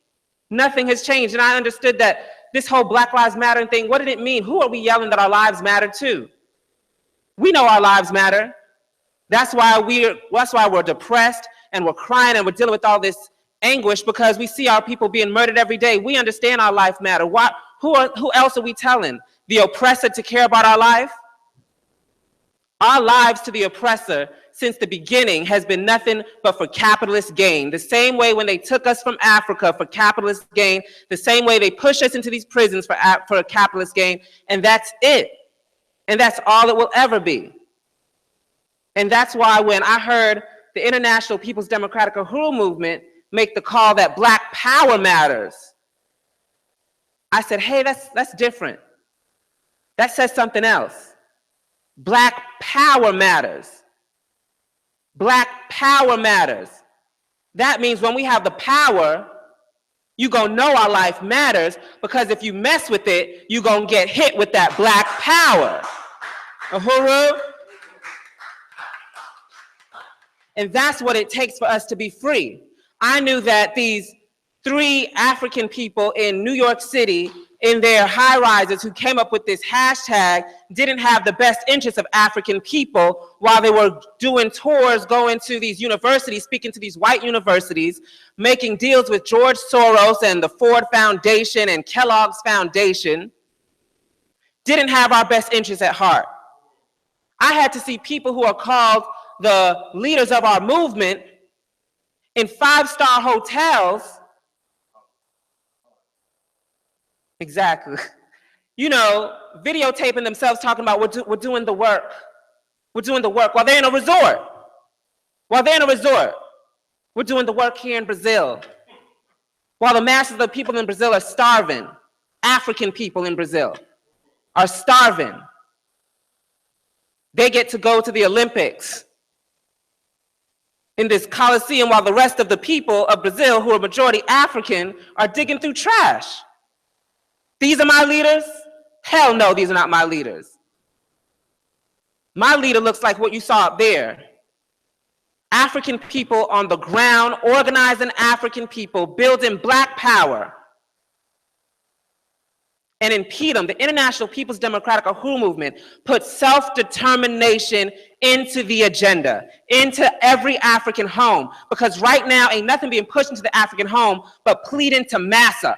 Nothing has changed. And I understood that this whole Black Lives Matter thing, what did it mean? Who are we yelling that our lives matter to? We know our lives matter. That's why we're depressed and we're crying and we're dealing with all this anguish, because we see our people being murdered every day. We understand our life matter. Who else are we telling? The oppressor to care about our life? Our lives to the oppressor since the beginning has been nothing but for capitalist gain. The same way when they took us from Africa for capitalist gain, the same way they push us into these prisons for capitalist gain, and that's it. And that's all it will ever be. And that's why when I heard the International People's Democratic Uhuru Movement make the call that Black power matters, I said, hey, that's different. That says something else. Black power matters. Black power matters. That means when we have the power, you gonna know our life matters, because if you mess with it, you gonna get hit with that Black power. Uhuru. And that's what it takes for us to be free. I knew that these 3 African people in New York City in their high-rises who came up with this hashtag didn't have the best interests of African people while they were doing tours, going to these universities, speaking to these white universities, making deals with George Soros and the Ford Foundation and Kellogg's Foundation, didn't have our best interests at heart. I had to see people who are called the leaders of our movement in 5-star hotels. Exactly. You know, videotaping themselves talking about we're doing the work. We're doing the work while they're in a resort. While they're in a resort. We're doing the work here in Brazil. While the masses of the people in Brazil are starving. African people in Brazil are starving. They get to go to the Olympics in this Coliseum while the rest of the people of Brazil, who are majority African, are digging through trash. These are my leaders? Hell no, these are not my leaders. My leader looks like what you saw up there. African people on the ground, organizing African people, building Black power. And InPDUM, the International People's Democratic Uhuru Movement, put self-determination into the agenda, into every African home. Because right now, ain't nothing being pushed into the African home but pleading to massa.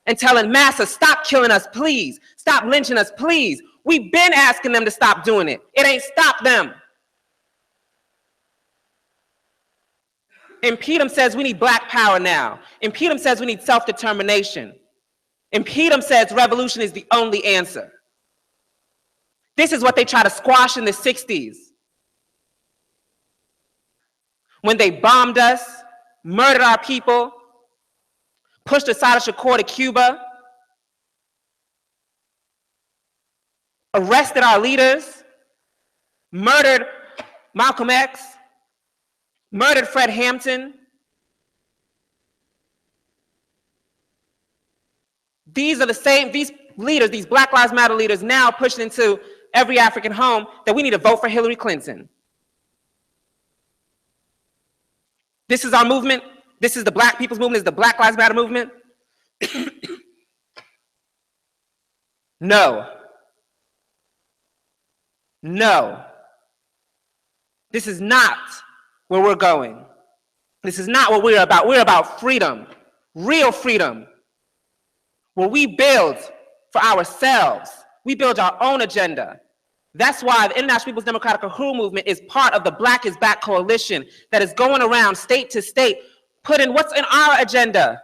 And telling massa, stop killing us, please. Stop lynching us, please. We've been asking them to stop doing it. It ain't stopped them. InPDUM says we need Black power now. InPDUM says we need self-determination. InPDUM says revolution is the only answer. This is what they tried to squash in the 60s. When they bombed us, murdered our people, pushed Assata Shakur to Cuba, arrested our leaders, murdered Malcolm X, murdered Fred Hampton. These are the same, these leaders, these Black Lives Matter leaders now pushing into every African home that we need to vote for Hillary Clinton. This is our movement. This is the Black people's movement, this is the Black Lives Matter movement. No. No. This is not where we're going. This is not what we're about. We're about freedom, real freedom, where we build for ourselves. We build our own agenda. That's why the International People's Democratic Uhuru Movement is part of the Black is Back coalition that is going around state to state, putting what's in our agenda.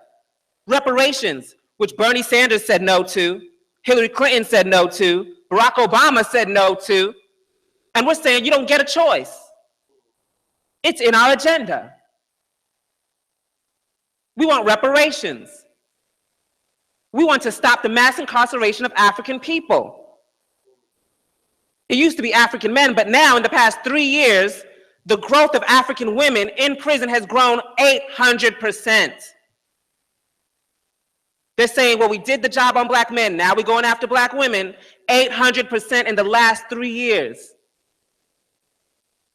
Reparations, which Bernie Sanders said no to, Hillary Clinton said no to, Barack Obama said no to, and we're saying you don't get a choice. It's in our agenda. We want reparations. We want to stop the mass incarceration of African people. It used to be African men, but now in the past 3 years, the growth of African women in prison has grown 800%. They're saying, well, we did the job on black men, now we're going after black women, 800% in the last 3 years.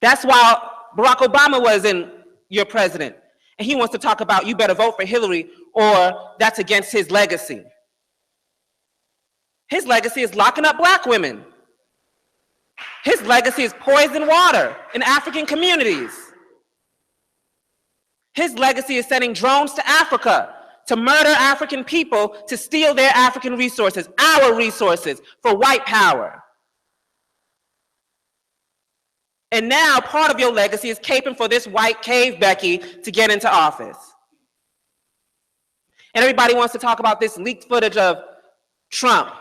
That's why Barack Obama was your president. And he wants to talk about you better vote for Hillary or that's against his legacy. His legacy is locking up black women. His legacy is poison water in African communities. His legacy is sending drones to Africa to murder African people, to steal their African resources, our resources, for white power. And now part of your legacy is caping for this white cave Becky to get into office. And everybody wants to talk about this leaked footage of Trump,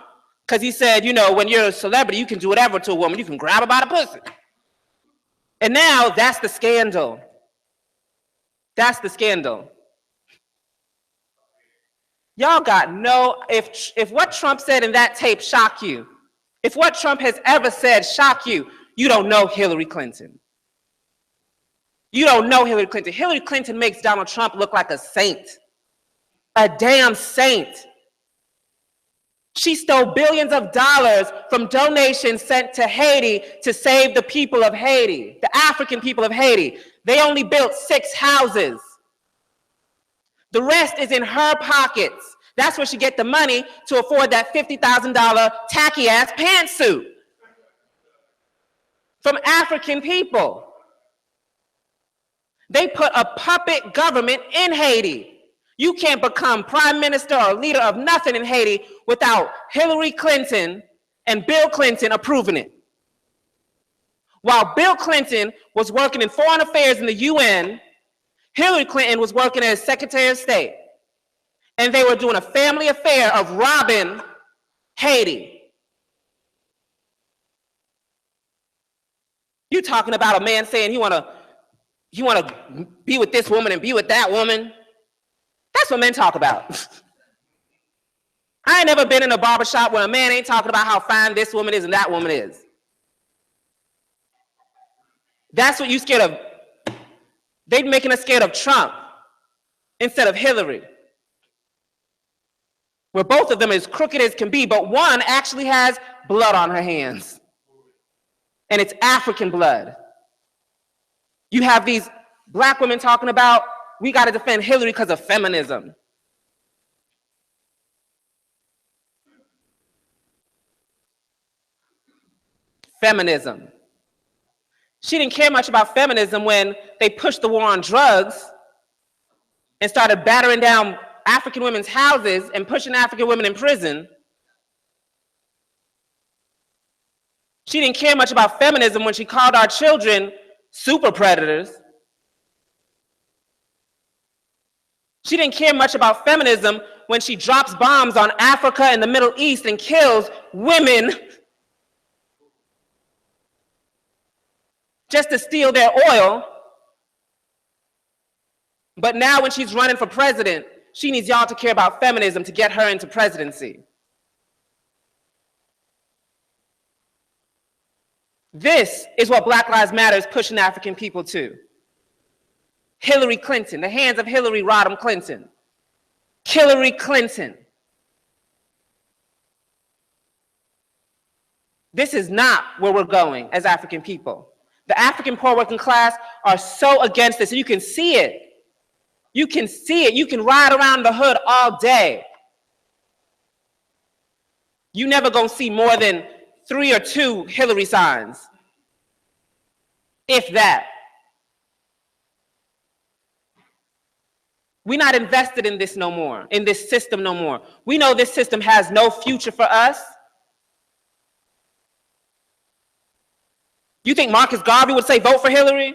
because he said, you know, when you're a celebrity, you can do whatever to a woman. You can grab her by the pussy. And now that's the scandal. That's the scandal. Y'all got no, if what Trump said in that tape shocked you, if what Trump has ever said shocked you, you don't know Hillary Clinton. You don't know Hillary Clinton. Hillary Clinton makes Donald Trump look like a saint, a damn saint. She stole billions of dollars from donations sent to Haiti to save the people of Haiti, the African people of Haiti. They only built 6 houses. The rest is in her pockets. That's where she get the money to afford that $50,000 tacky ass pantsuit from African people. They put a puppet government in Haiti. You can't become prime minister or leader of nothing in Haiti without Hillary Clinton and Bill Clinton approving it. While Bill Clinton was working in foreign affairs in the UN, Hillary Clinton was working as Secretary of State. And they were doing a family affair of robbing Haiti. You talking about a man saying he wanna be with this woman and be with that woman? That's what men talk about. I ain't never been in a barbershop where a man ain't talking about how fine this woman is and that woman is. That's what you scared of. They're making us scared of Trump instead of Hillary, where both of them as crooked as can be, but one actually has blood on her hands. And it's African blood. You have these black women talking about, we got to defend Hillary because of feminism. Feminism. She didn't care much about feminism when they pushed the war on drugs and started battering down African women's houses and pushing African women in prison. She didn't care much about feminism when she called our children super predators. She didn't care much about feminism when she drops bombs on Africa and the Middle East and kills women just to steal their oil. But now when she's running for president, she needs y'all to care about feminism to get her into presidency. This is what Black Lives Matter is pushing African people to. Hillary Clinton, the hands of Hillary Rodham Clinton. Hillary Clinton. This is not where we're going as African people. The African poor working class are so against this, and you can see it. You can see it. You can ride around the hood all day. You never gonna see more than 3 or 2 Hillary signs, if that. We're not invested in this no more, in this system no more. We know this system has no future for us. You think Marcus Garvey would say, vote for Hillary?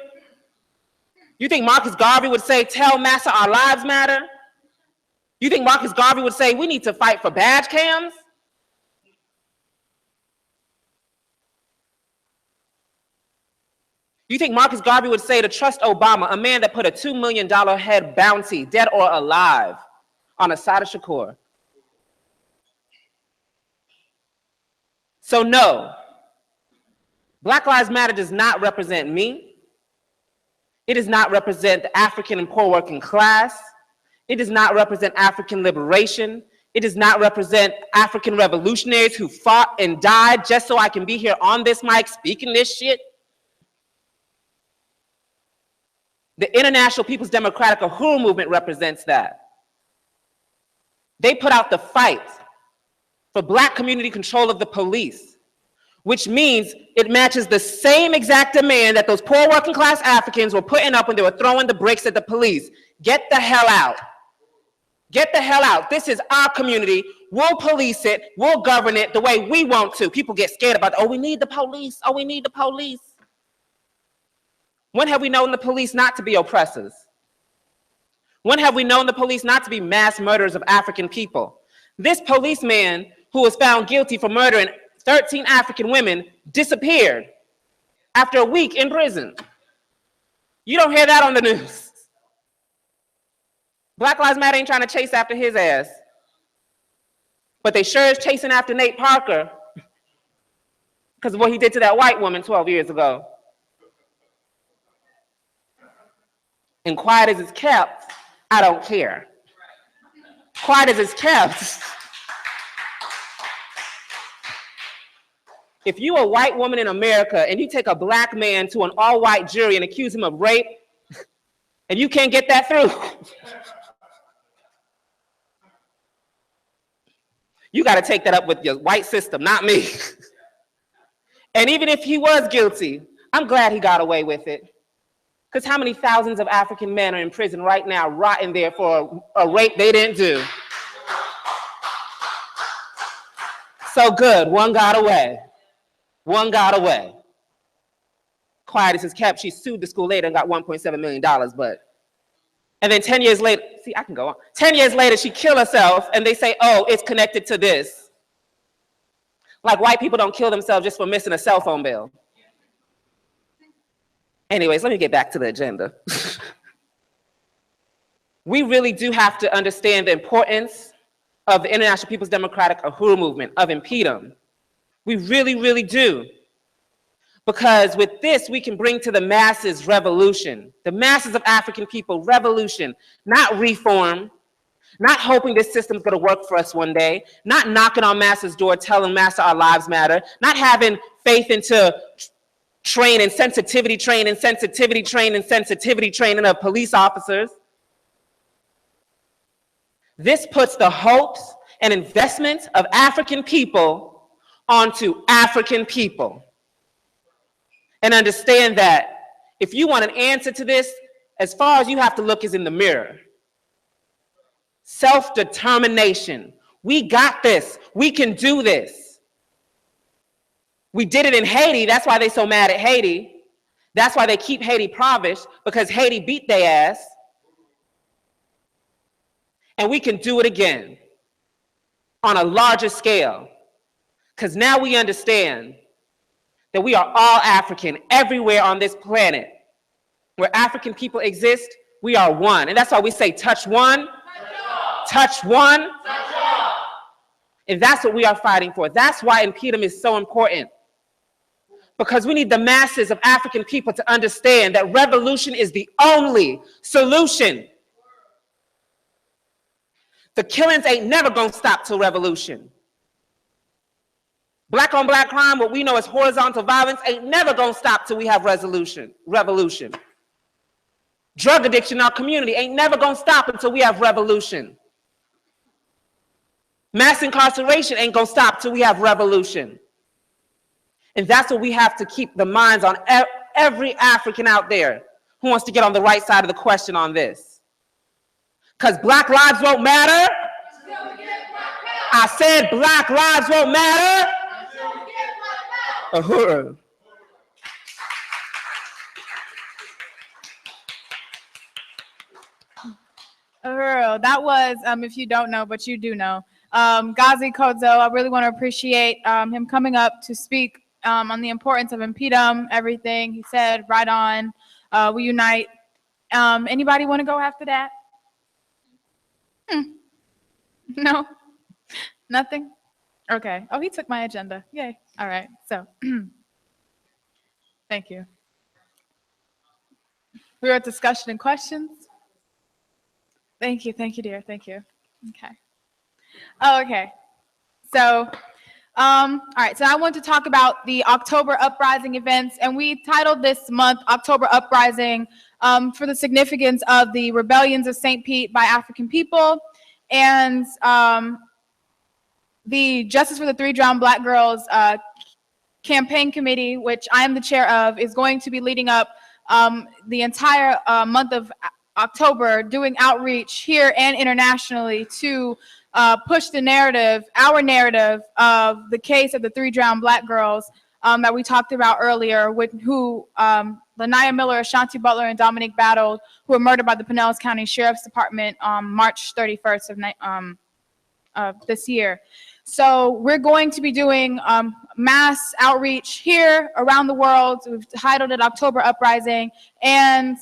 You think Marcus Garvey would say, tell Massa our lives matter? You think Marcus Garvey would say, we need to fight for badge cams? You think Marcus Garvey would say to trust Obama, a man that put a $2 million head bounty, dead or alive, on Assata Shakur? So no, Black Lives Matter does not represent me. It does not represent the African and poor working class. It does not represent African liberation. It does not represent African revolutionaries who fought and died just so I can be here on this mic speaking this shit. The International People's Democratic Uhuru Movement represents that. They put out the fight for Black community control of the police, which means it matches the same exact demand that those poor working class Africans were putting up when they were throwing the bricks at the police. Get the hell out. Get the hell out. This is our community. We'll police it. We'll govern it the way we want to. People get scared about, oh, we need the police. Oh, we need the police. When have we known the police not to be oppressors? When have we known the police not to be mass murderers of African people? This policeman who was found guilty for murdering 13 African women disappeared after a week in prison. You don't hear that on the news. Black Lives Matter ain't trying to chase after his ass, but they sure is chasing after Nate Parker because of what he did to that white woman 12 years ago. And quiet as it's kept, I don't care. Quiet as it's kept. If you're a white woman in America and you take a Black man to an all-white jury and accuse him of rape, and you can't get that through, you got to take that up with your white system, not me. And even if he was guilty, I'm glad he got away with it. Because how many thousands of African men are in prison right now, rotting there for a rape they didn't do? So good, one got away. One got away. Quiet as it's kept. She sued the school later and got $1.7 million, and then 10 years later, see, I can go on. 10 years later, she killed herself, and they say, oh, it's connected to this. Like white people don't kill themselves just for missing a cell phone bill. Anyways, let me get back to the agenda. We really do have to understand the importance of the International People's Democratic Uhuru Movement, of InPDUM. We really, really do. Because with this, we can bring to the masses revolution. The masses of African people, revolution, not reform, not hoping this system's gonna work for us one day, not knocking on masses' door, telling massa our lives matter, not having faith into training, sensitivity training of police officers. This puts the hopes and investments of African people onto African people. And understand that if you want an answer to this, as far as you have to look is in the mirror. Self-determination. We got this. We can do this. We did it in Haiti. That's why they're so mad at Haiti. That's why they keep Haiti impoverished, because Haiti beat their ass. And we can do it again on a larger scale. Because now we understand that we are all African everywhere on this planet. Where African people exist, we are one. And that's why we say touch one, touch one. And that's what we are fighting for. That's why InPDUM is so important. Because we need the masses of African people to understand that revolution is the only solution. The killings ain't never gonna stop till revolution. Black on black crime, what we know as horizontal violence, ain't never gonna stop till we have revolution. Drug addiction in our community ain't never gonna stop until we have revolution. Mass incarceration ain't gonna stop till we have revolution. And that's what we have to keep the minds on every African out there who wants to get on the right side of the question on this. Because black lives won't matter. I said black lives won't matter. Uhuru. Uhuru, that was, if you don't know, but you do know, Gazi Kodzo. I really want to appreciate him coming up to speak on the importance of InPDUM, everything. He said, right on, we unite. Anybody want to go after that? No? Nothing? Okay. Oh, he took my agenda. Yay. All right. So, thank you. We're at discussion and questions. Thank you, dear. Thank you. Okay. Oh, okay. So, all right. So I want to talk about the October Uprising events, and we titled this month October Uprising for the significance of the rebellions of St. Pete by African people, and the Justice for the Three Drowned Black Girls campaign committee, which I am the chair of, is going to be leading up the entire month of October, doing outreach here and internationally to push the narrative, our narrative of the case of the three drowned Black girls that we talked about earlier, who Lanaya Miller, Ashanti Butler, and Dominique Battle, who were murdered by the Pinellas County Sheriff's Department on March 31st of this year. So we're going to be doing mass outreach here around the world. We've titled it October Uprising. And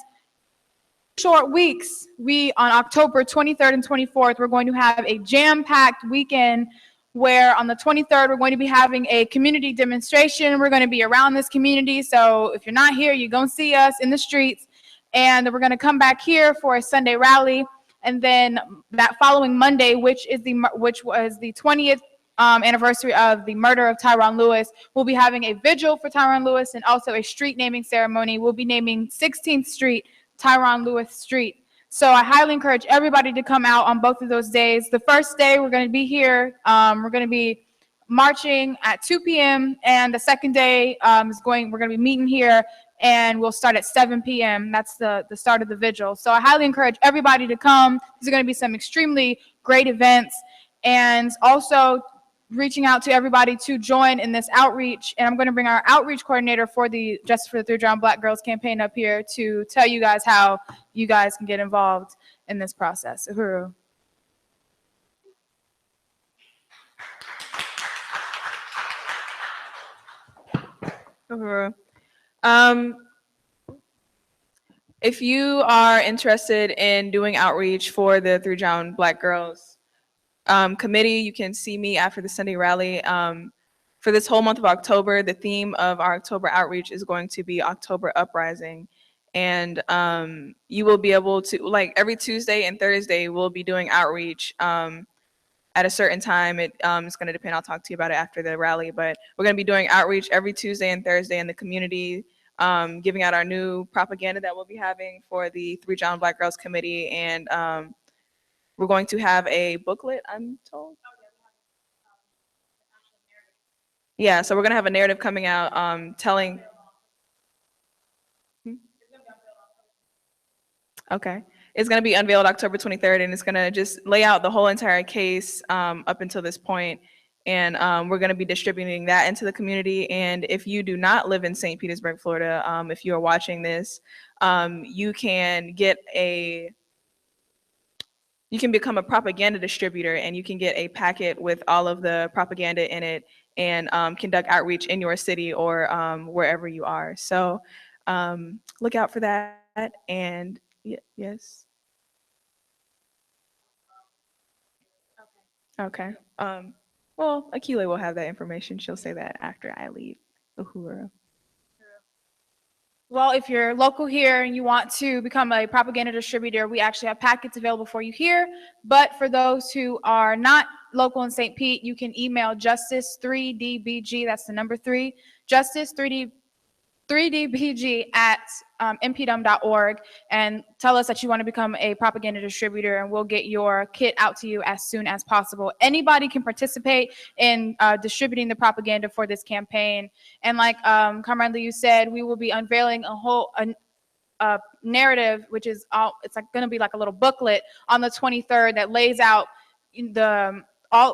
short weeks, on October 23rd and 24th, we're going to have a jam-packed weekend where on the 23rd, we're going to be having a community demonstration. We're going to be around this community. So if you're not here, you're going to see us in the streets. And we're going to come back here for a Sunday rally. And then that following Monday, which was the 20th anniversary of the murder of Tyron Lewis, we'll be having a vigil for Tyron Lewis and also a street naming ceremony. We'll be naming 16th Street Tyron Lewis Street. So I highly encourage everybody to come out on both of those days. The first day we're going to be here. We're going to be marching at 2 p.m. and the second day we're going to be meeting here, and we'll start at 7 p.m. That's the start of the vigil. So I highly encourage everybody to come. These are going to be some extremely great events, and also reaching out to everybody to join in this outreach. And I'm going to bring our outreach coordinator for the Justice for the Three Drowned Black Girls campaign up here to tell you guys how you guys can get involved in this process. Uhuru. Uhuru. If you are interested in doing outreach for the Three Drowned Black Girls committee, you can see me after the Sunday rally. For this whole month of October, the theme of our October outreach is going to be October Uprising. And you will be able to, like every Tuesday and Thursday, we'll be doing outreach at a certain time. It's going to depend. I'll talk to you about it after the rally. But we're going to be doing outreach every Tuesday and Thursday in the community, giving out our new propaganda that we'll be having for the Three Drowned Black Girls Committee. And we're going to have a booklet, I'm told. Yeah, so we're going to have a narrative coming out telling. Okay. It's going to be unveiled October 23rd, and it's going to just lay out the whole entire case up until this point. And we're going to be distributing that into the community. And if you do not live in St. Petersburg, Florida, if you are watching this, you can become a propaganda distributor, and you can get a packet with all of the propaganda in it and conduct outreach in your city or wherever you are. So look out for that. And yes. Okay. Well, Akila will have that information. She'll say that after I leave. Uhuru. Well, if you're local here and you want to become a propaganda distributor, we actually have packets available for you here. But for those who are not local in St. Pete, you can email justice3dbg, that's the number 3, justice3dbg at InPDUM.org, and tell us that you want to become a propaganda distributor, and we'll get your kit out to you as soon as possible. Anybody can participate in distributing the propaganda for this campaign. And like Comrade Liu said, we will be unveiling a whole narrative, which is it's like going to be like a little booklet on the 23rd that lays out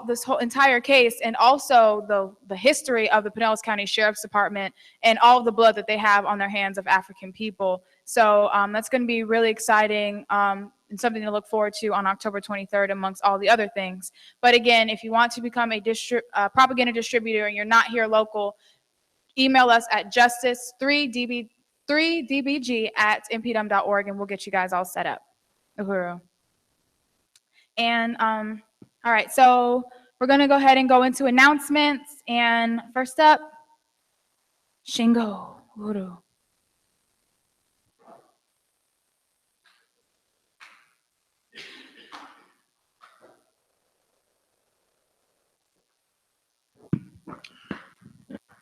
this whole entire case, and also the history of the Pinellas County Sheriff's Department and all of the blood that they have on their hands of African people. So that's going to be really exciting and something to look forward to on October 23rd, amongst all the other things. But again, if you want to become a propaganda distributor and you're not here local, email us at justice3dbg@inpdum.org, and we'll get you guys all set up. Uhuru. And all right, so we're gonna go ahead and go into announcements. And first up, Shingo Uhuru.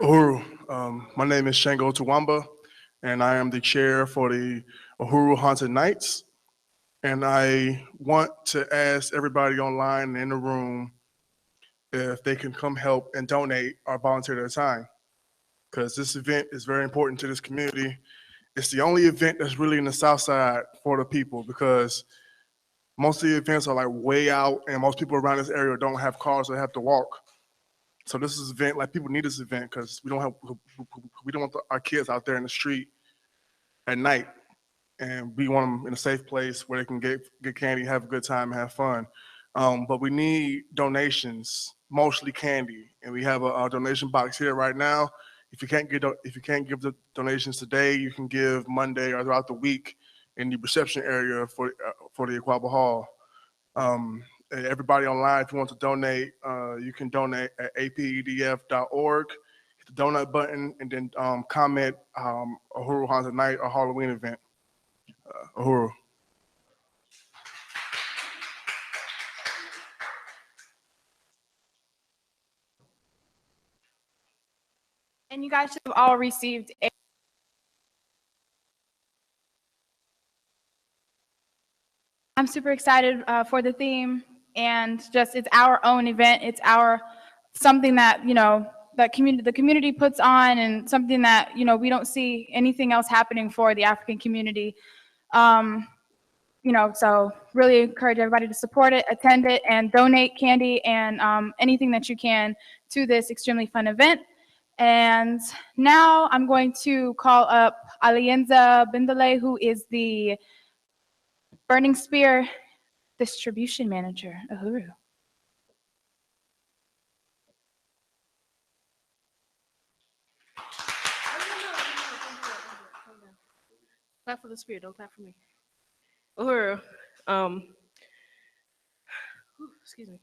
Uhuru. My name is Shango Tawamba, and I am the chair for the Uhuru Haunted Nights. And I want to ask everybody online and in the room if they can come help and donate or volunteer their time, because this event is very important to this community. It's the only event that's really in the South Side for the people, because most of the events are like way out, and most people around this area don't have cars, so they have to walk. So this is an event, like people need this event because we don't want our kids out there in the street at night, and we want them in a safe place where they can get candy, have a good time, and have fun. But we need donations, mostly candy, and we have a donation box here right now. If you can't give the donations today, you can give Monday or throughout the week in the reception area for the Aquaba Hall. Everybody online, if you want to donate, you can donate at apedf.org. Hit the donate button and then comment Uhuru Haunted Night or Halloween event. Uhuru. And you guys should have all received a I'm super excited for the theme, and just it's our own event. It's something that, you know, the community puts on, and something that, you know, we don't see anything else happening for the African community. You know, so really encourage everybody to support it, attend it, and donate candy and anything that you can to this extremely fun event. And now I'm going to call up Alienza Bindale, who is the Burning Spear Distribution Manager. Uhuru. Clap for the spear, don't clap for me. Uhuru. Excuse me.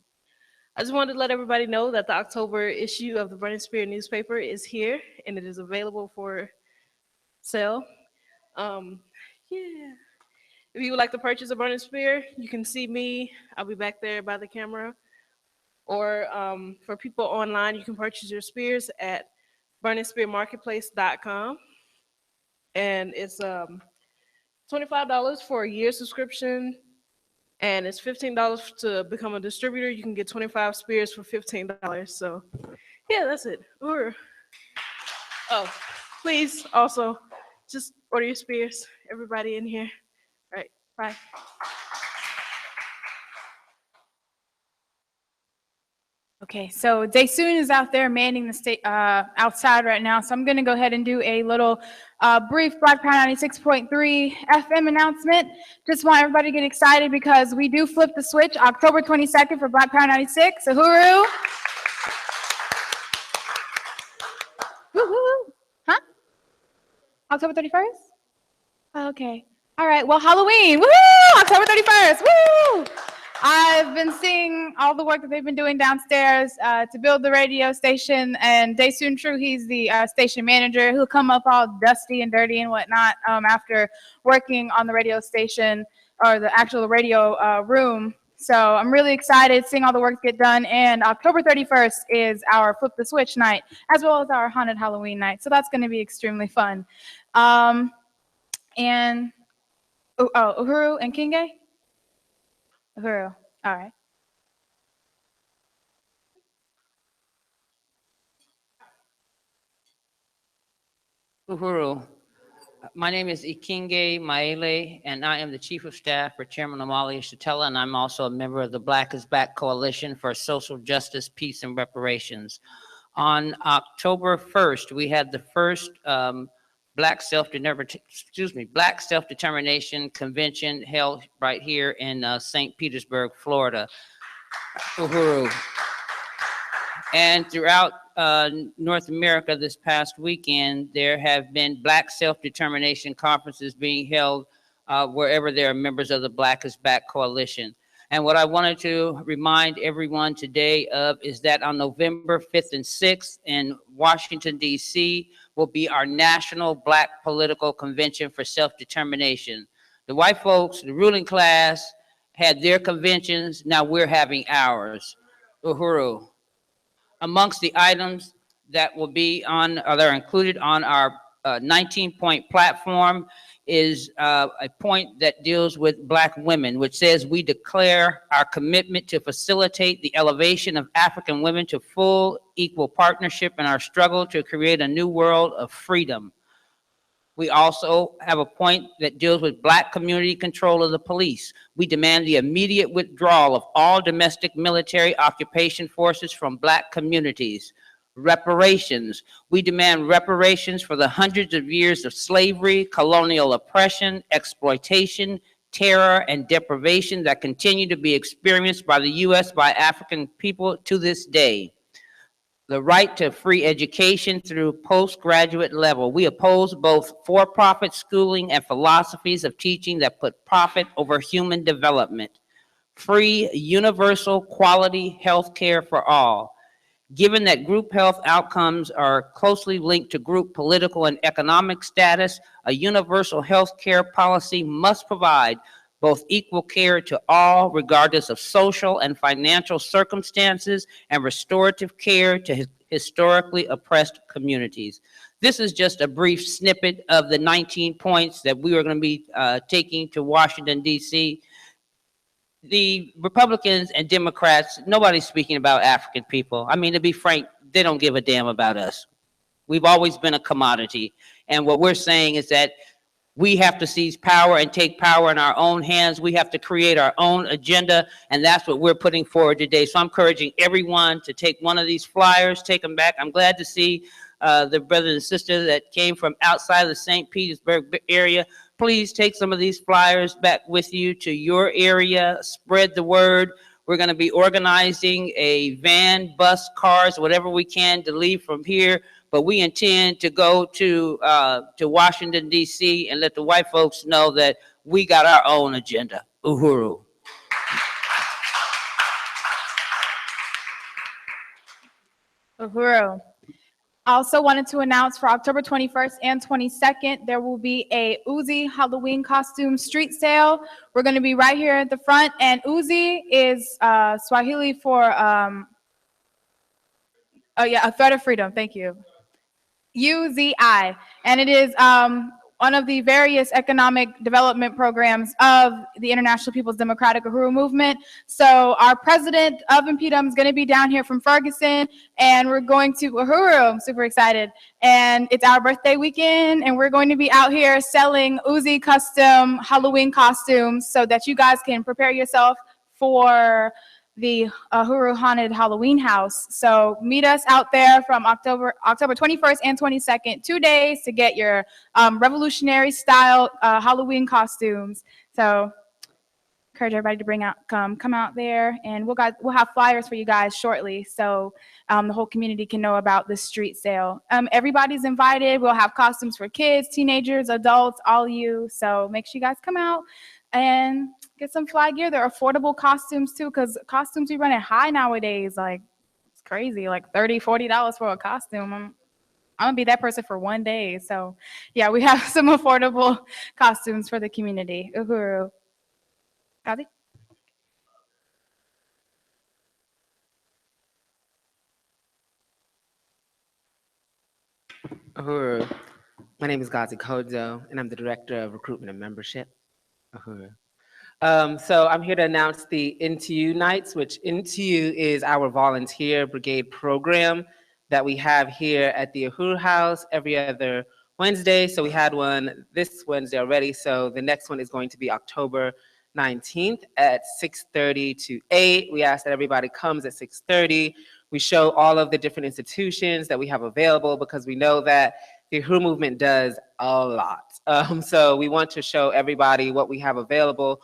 I just wanted to let everybody know that the October issue of the Burning Spear newspaper is here, and it is available for sale. Yeah. If you would like to purchase a Burning Spear, you can see me. I'll be back there by the camera. Or for people online, you can purchase your spears at burningspearmarketplace.com. And it's $25 for a year subscription, and it's $15 to become a distributor. You can get 25 spears for $15. So yeah, that's it. Or oh, please also just order your spears, everybody in here. All right, bye. Okay, so Daesoon is out there manning the state outside right now, so I'm going to go ahead and do a little brief Black Power 96.3 FM announcement. Just want everybody to get excited because we do flip the switch October 22nd for Black Power 96. Uhuru. Woo-hoo. Huh? October 31st? Okay. All right, well, Halloween. Woo! October 31st. Woo! I've been seeing all the work that they've been doing downstairs to build the radio station, and Daesoon True, he's the station manager. He'll come up all dusty and dirty and whatnot after working on the radio station or the actual radio room. So I'm really excited seeing all the work get done, and October 31st is our Flip the Switch night, as well as our Haunted Halloween night. So that's going to be extremely fun. And Uhuru and Kinge? Uhuru. All right. Uhuru. My name is Ikinge Maele, and I am the Chief of Staff for Chairman Omali Shatella, and I'm also a member of the Black is Back Coalition for Social Justice, Peace, and Reparations. On October 1st, we had the first Black Self-Determination Convention held right here in St. Petersburg, Florida. Uhuru. And throughout North America this past weekend, there have been Black self-determination conferences being held wherever there are members of the Black is Back Coalition. And what I wanted to remind everyone today of is that on November 5th and 6th in Washington, D.C., will be our National Black Political Convention for Self-Determination. The white folks, the ruling class, had their conventions. Now we're having ours. Uhuru. Amongst the items that will be on, or that are included on our 19-point platform is a point that deals with Black women, which says we declare our commitment to facilitate the elevation of African women to full equal partnership in our struggle to create a new world of freedom. We also have a point that deals with Black community control of the police. We demand the immediate withdrawal of all domestic military occupation forces from Black communities. Reparations. We demand reparations for the hundreds of years of slavery, colonial oppression, exploitation, terror, and deprivation that continue to be experienced by the U.S. by African people to this day. The right to free education through postgraduate level. We oppose both for-profit schooling and philosophies of teaching that put profit over human development. Free, universal, quality health care for all. Given that group health outcomes are closely linked to group political and economic status, a universal health care policy must provide both equal care to all, regardless of social and financial circumstances, and restorative care to historically oppressed communities. This is just a brief snippet of the 19 points that we are going to be taking to Washington, D.C. The Republicans and Democrats, nobody's speaking about African people. I mean, to be frank, they don't give a damn about us. We've always been a commodity. And what we're saying is that we have to seize power and take power in our own hands. We have to create our own agenda, and that's what we're putting forward today. So I'm encouraging everyone to take one of these flyers, take them back. I'm glad to see the brothers and sisters that came from outside of the St. Petersburg area. Please take some of these flyers back with you to your area, spread the word. We're going to be organizing a van, bus, cars, whatever we can to leave from here. But we intend to go to Washington, D.C. and let the white folks know that we got our own agenda. Uhuru. Uhuru. I also wanted to announce for October 21st and 22nd, there will be a Uzi Halloween costume street sale. We're going to be right here at the front, and Uzi is Swahili for, a threat of freedom. Thank you. UZI, and it is one of the various economic development programs of the International People's Democratic Uhuru Movement. So our president of InPDUM is going to be down here from Ferguson, and we're going to Uhuru. I'm super excited. And it's our birthday weekend, and we're going to be out here selling Uzi custom Halloween costumes so that you guys can prepare yourself for the Uhuru Haunted Halloween House. So meet us out there from October 21st and 22nd, 2 days to get your revolutionary style Halloween costumes. So encourage everybody to come out there, and we'll have flyers for you guys shortly, so the whole community can know about this street sale. Everybody's invited. We'll have costumes for kids, teenagers, adults, all you. So make sure you guys come out and get some fly gear. They're affordable costumes too, because costumes are running high nowadays. Like, it's crazy, like $30, $40 for a costume. I'm gonna be that person for 1 day. So yeah, we have some affordable costumes for the community. Uhuru. Gazi? Uhuru. My name is Gazi Kodzo, and I'm the Director of Recruitment and Membership. Uhuru. So I'm here to announce the InPDUM Nights, which InPDUM is our volunteer brigade program that we have here at the Uhuru House every other Wednesday. So we had one this Wednesday already. So the next one is going to be October 19th at 6:30 to 8. We ask that everybody comes at 6:30. We show all of the different institutions that we have available because we know that the Uhuru Movement does a lot. So we want to show everybody what we have available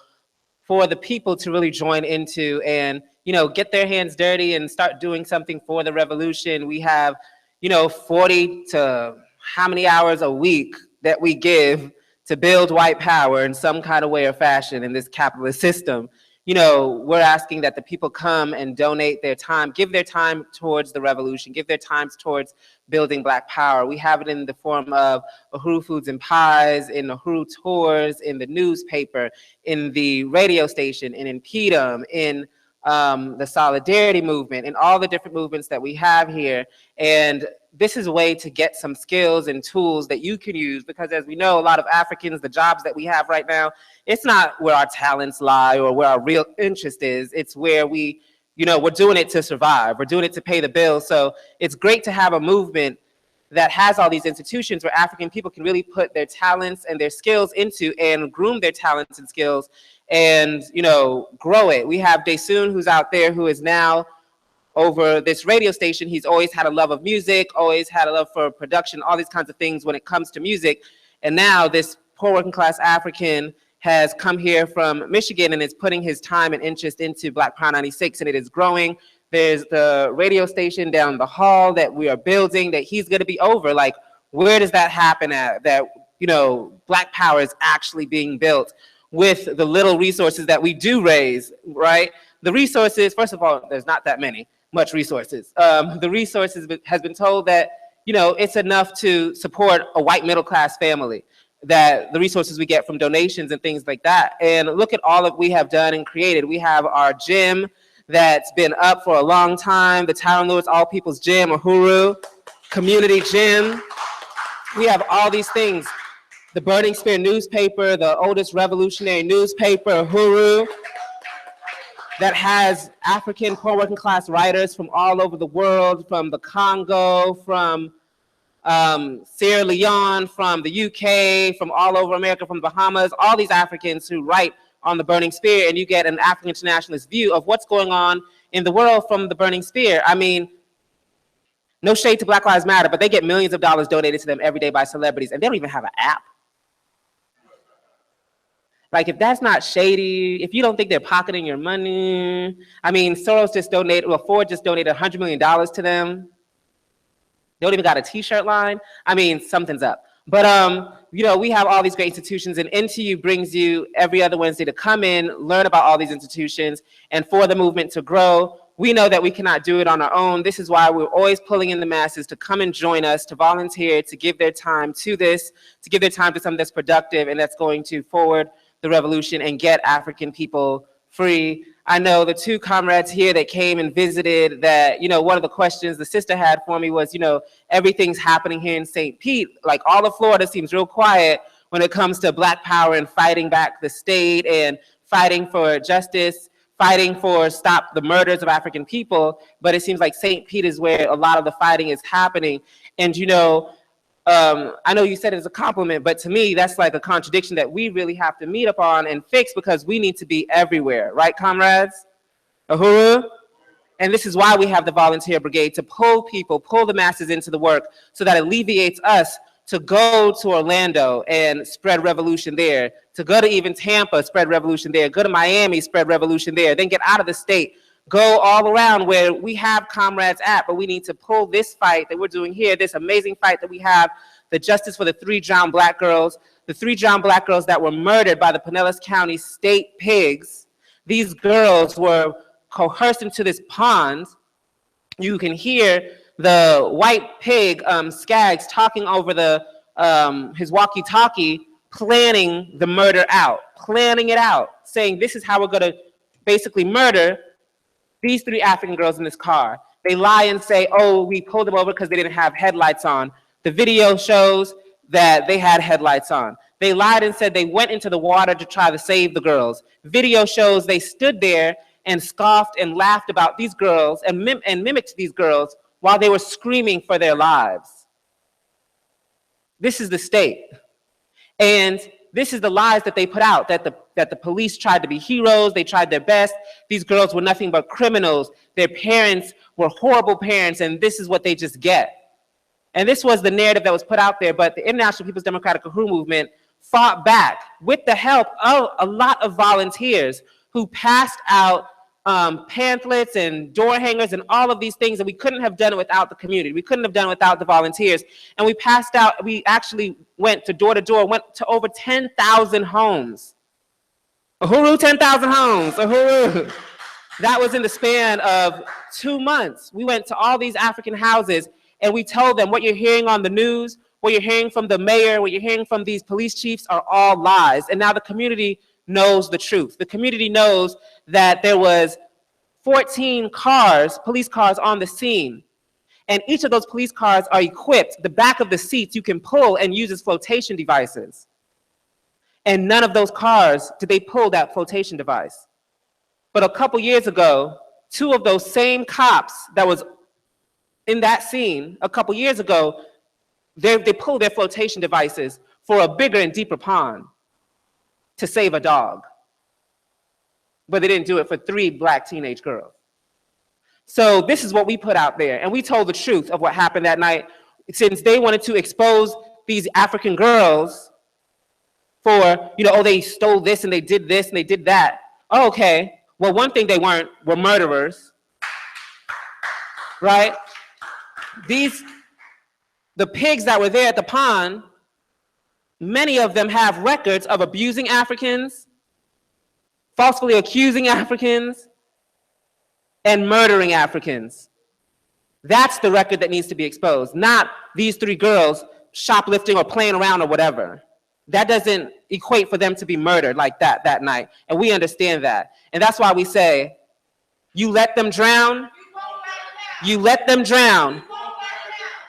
for the people to really join into and, you know, get their hands dirty and start doing something for the revolution. We have, you know, 40 to how many hours a week that we give to build white power in some kind of way or fashion in this capitalist system. You know, we're asking that the people come and donate their time, give their time towards the revolution, give their time towards building Black power. We have it in the form of Uhuru Foods and Pies, in Uhuru Tours, in the newspaper, in the radio station, in InPDUM, in the Solidarity Movement, and all the different movements that we have here. And this is a way to get some skills and tools that you can use, because as we know, a lot of Africans, the jobs that we have right now, it's not where our talents lie or where our real interest is. It's where we, you know, we're doing it to survive. We're doing it to pay the bills. So it's great to have a movement that has all these institutions where African people can really put their talents and their skills into and groom their talents and skills and, you know, grow it. We have Desun, who's out there, who is now over this radio station. He's always had a love of music, always had a love for production, all these kinds of things when it comes to music. And now this poor working class African has come here from Michigan and is putting his time and interest into Black Power 96, and it is growing. There's the radio station down the hall that we are building that he's gonna be over. Like, where does that happen at? That, you know, Black Power is actually being built with the little resources that we do raise, right? The resources, first of all, there's not that much resources. The resources has been told that, you know, it's enough to support a white middle class family, that the resources we get from donations and things like that. And look at all that we have done and created. We have our gym that's been up for a long time, the Tyron Lewis All People's Gym, Uhuru Community Gym. We have all these things. The Burning Spear newspaper, the oldest revolutionary newspaper, Uhuru, that has African poor working class writers from all over the world, from the Congo, from Sierra Leone, from the UK, from all over America, from the Bahamas, all these Africans who write on the Burning Spear, and you get an African internationalist view of what's going on in the world from the Burning Spear. I mean, no shade to Black Lives Matter, but they get millions of dollars donated to them every day by celebrities, and they don't even have an app. Like, if that's not shady, if you don't think they're pocketing your money, I mean, Soros just donated, well, Ford just donated $100 million to them. They don't even got a t-shirt line. I mean, something's up. But, you know, we have all these great institutions, and InTU brings you every other Wednesday to come in, learn about all these institutions, and for the movement to grow. We know that we cannot do it on our own. This is why we're always pulling in the masses to come and join us, to volunteer, to give their time to this, to give their time to something that's productive and that's going to forward the revolution and get African people free. I know the two comrades here that came and visited that, you know, one of the questions the sister had for me was, you know, everything's happening here in St. Pete. Like, all of Florida seems real quiet when it comes to Black power and fighting back the state and fighting for justice, fighting for stop the murders of African people. But it seems like St. Pete is where a lot of the fighting is happening. And, you know, I know you said it as a compliment, but to me, that's like a contradiction that we really have to meet up on and fix, because we need to be everywhere, right, comrades? Uhuru? And this is why we have the volunteer brigade, to pull people, pull the masses into the work so that it alleviates us to go to Orlando and spread revolution there, to go to even Tampa, spread revolution there, go to Miami, spread revolution there, then get out of the state, go all around where we have comrades at, but we need to pull this fight that we're doing here, this amazing fight that we have, the justice for the 3 drowned Black girls, the 3 drowned Black girls that were murdered by the Pinellas County state pigs. These girls were coerced into this pond. You can hear the white pig, Skaggs, talking over his walkie-talkie, planning the murder out, planning it out, saying this is how we're gonna basically murder these 3 African girls in this car. They lie and say, oh, we pulled them over because they didn't have headlights on. The video shows that they had headlights on. They lied and said they went into the water to try to save the girls. Video shows they stood there and scoffed and laughed about these girls and mimicked these girls while they were screaming for their lives. This is the state. And this is the lies that they put out, that the police tried to be heroes, they tried their best. These girls were nothing but criminals. Their parents were horrible parents, and this is what they just get. And this was the narrative that was put out there, but the International People's Democratic Uhuru Movement fought back with the help of a lot of volunteers who passed out pamphlets and door hangers and all of these things, and we couldn't have done it without the community. We couldn't have done it without the volunteers. And we passed out, we actually went to door, went to over 10,000 homes. Uhuru, 10,000 homes, Uhuru. That was in the span of 2 months. We went to all these African houses and we told them what you're hearing on the news, what you're hearing from the mayor, what you're hearing from these police chiefs are all lies. And now the community knows the truth. The community knows that there was 14 cars, police cars on the scene. And each of those police cars are equipped, the back of the seats you can pull and use as flotation devices. And none of those cars did they pull that flotation device. But a couple years ago, 2 of those same cops that was in that scene a couple years ago, they pulled their flotation devices for a bigger and deeper pond to save a dog. But they didn't do it for 3 black teenage girls. So this is what we put out there. And we told the truth of what happened that night, since they wanted to expose these African girls for, oh, they stole this and they did this and they did that. Oh, okay. Well, one thing they weren't were murderers, right? The pigs that were there at the pond, many of them have records of abusing Africans, falsely accusing Africans, and murdering Africans. That's the record that needs to be exposed, not these 3 girls shoplifting or playing around or whatever. That doesn't equate for them to be murdered like that night. And we understand that. And that's why we say, you let them drown, you let them drown.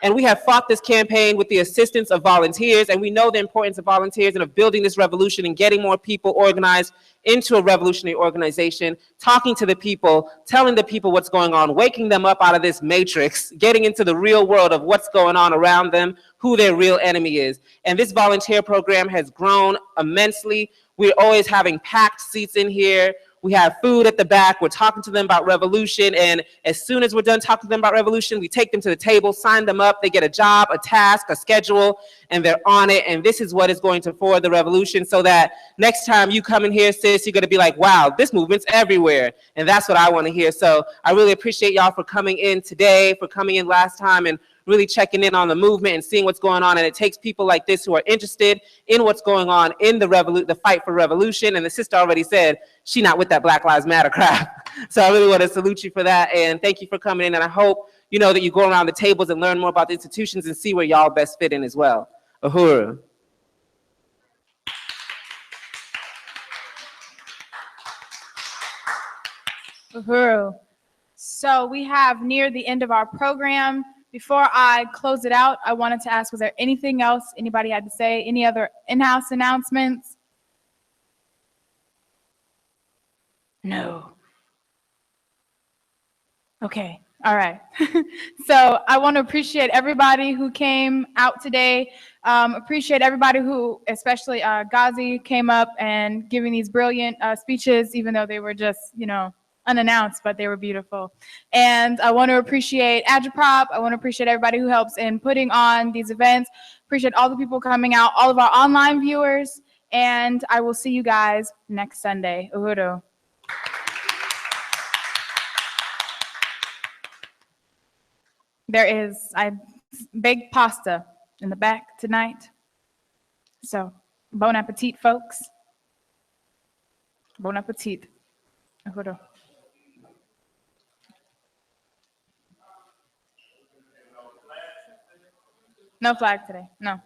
And we have fought this campaign with the assistance of volunteers, and we know the importance of volunteers and of building this revolution and getting more people organized into a revolutionary organization, talking to the people, telling the people what's going on, waking them up out of this matrix, getting into the real world of what's going on around them, who their real enemy is. And this volunteer program has grown immensely. We're always having packed seats in here. We have food at the back. We're talking to them about revolution. And as soon as we're done talking to them about revolution, we take them to the table, sign them up. They get a job, a task, a schedule, and they're on it. And this is what is going to forward the revolution, so that next time you come in here, sis, you're going to be like, wow, this movement's everywhere. And that's what I want to hear. So I really appreciate y'all for coming in today, for coming in last time, and really checking in on the movement and seeing what's going on. And it takes people like this who are interested in what's going on in the fight for revolution. And the sister already said she not with that Black Lives Matter crap. So I really want to salute you for that. And thank you for coming in. And I hope that you go around the tables and learn more about the institutions and see where y'all best fit in as well. Uhuru. Uhuru. So we have near the end of our program. Before I close it out, I wanted to ask, was there anything else anybody had to say? Any other in-house announcements? No. Okay, all right. So I want to appreciate everybody who came out today. Appreciate everybody who, especially Ghazi, came up and giving these brilliant speeches, even though they were just, unannounced, but they were beautiful. And I want to appreciate Agitprop. I want to appreciate everybody who helps in putting on these events. Appreciate all the people coming out, all of our online viewers, and I will see you guys next Sunday. Uhuru. There is, I baked pasta in the back tonight. So, bon appetit, folks. Bon appetit. Uhuru. No flag today, no.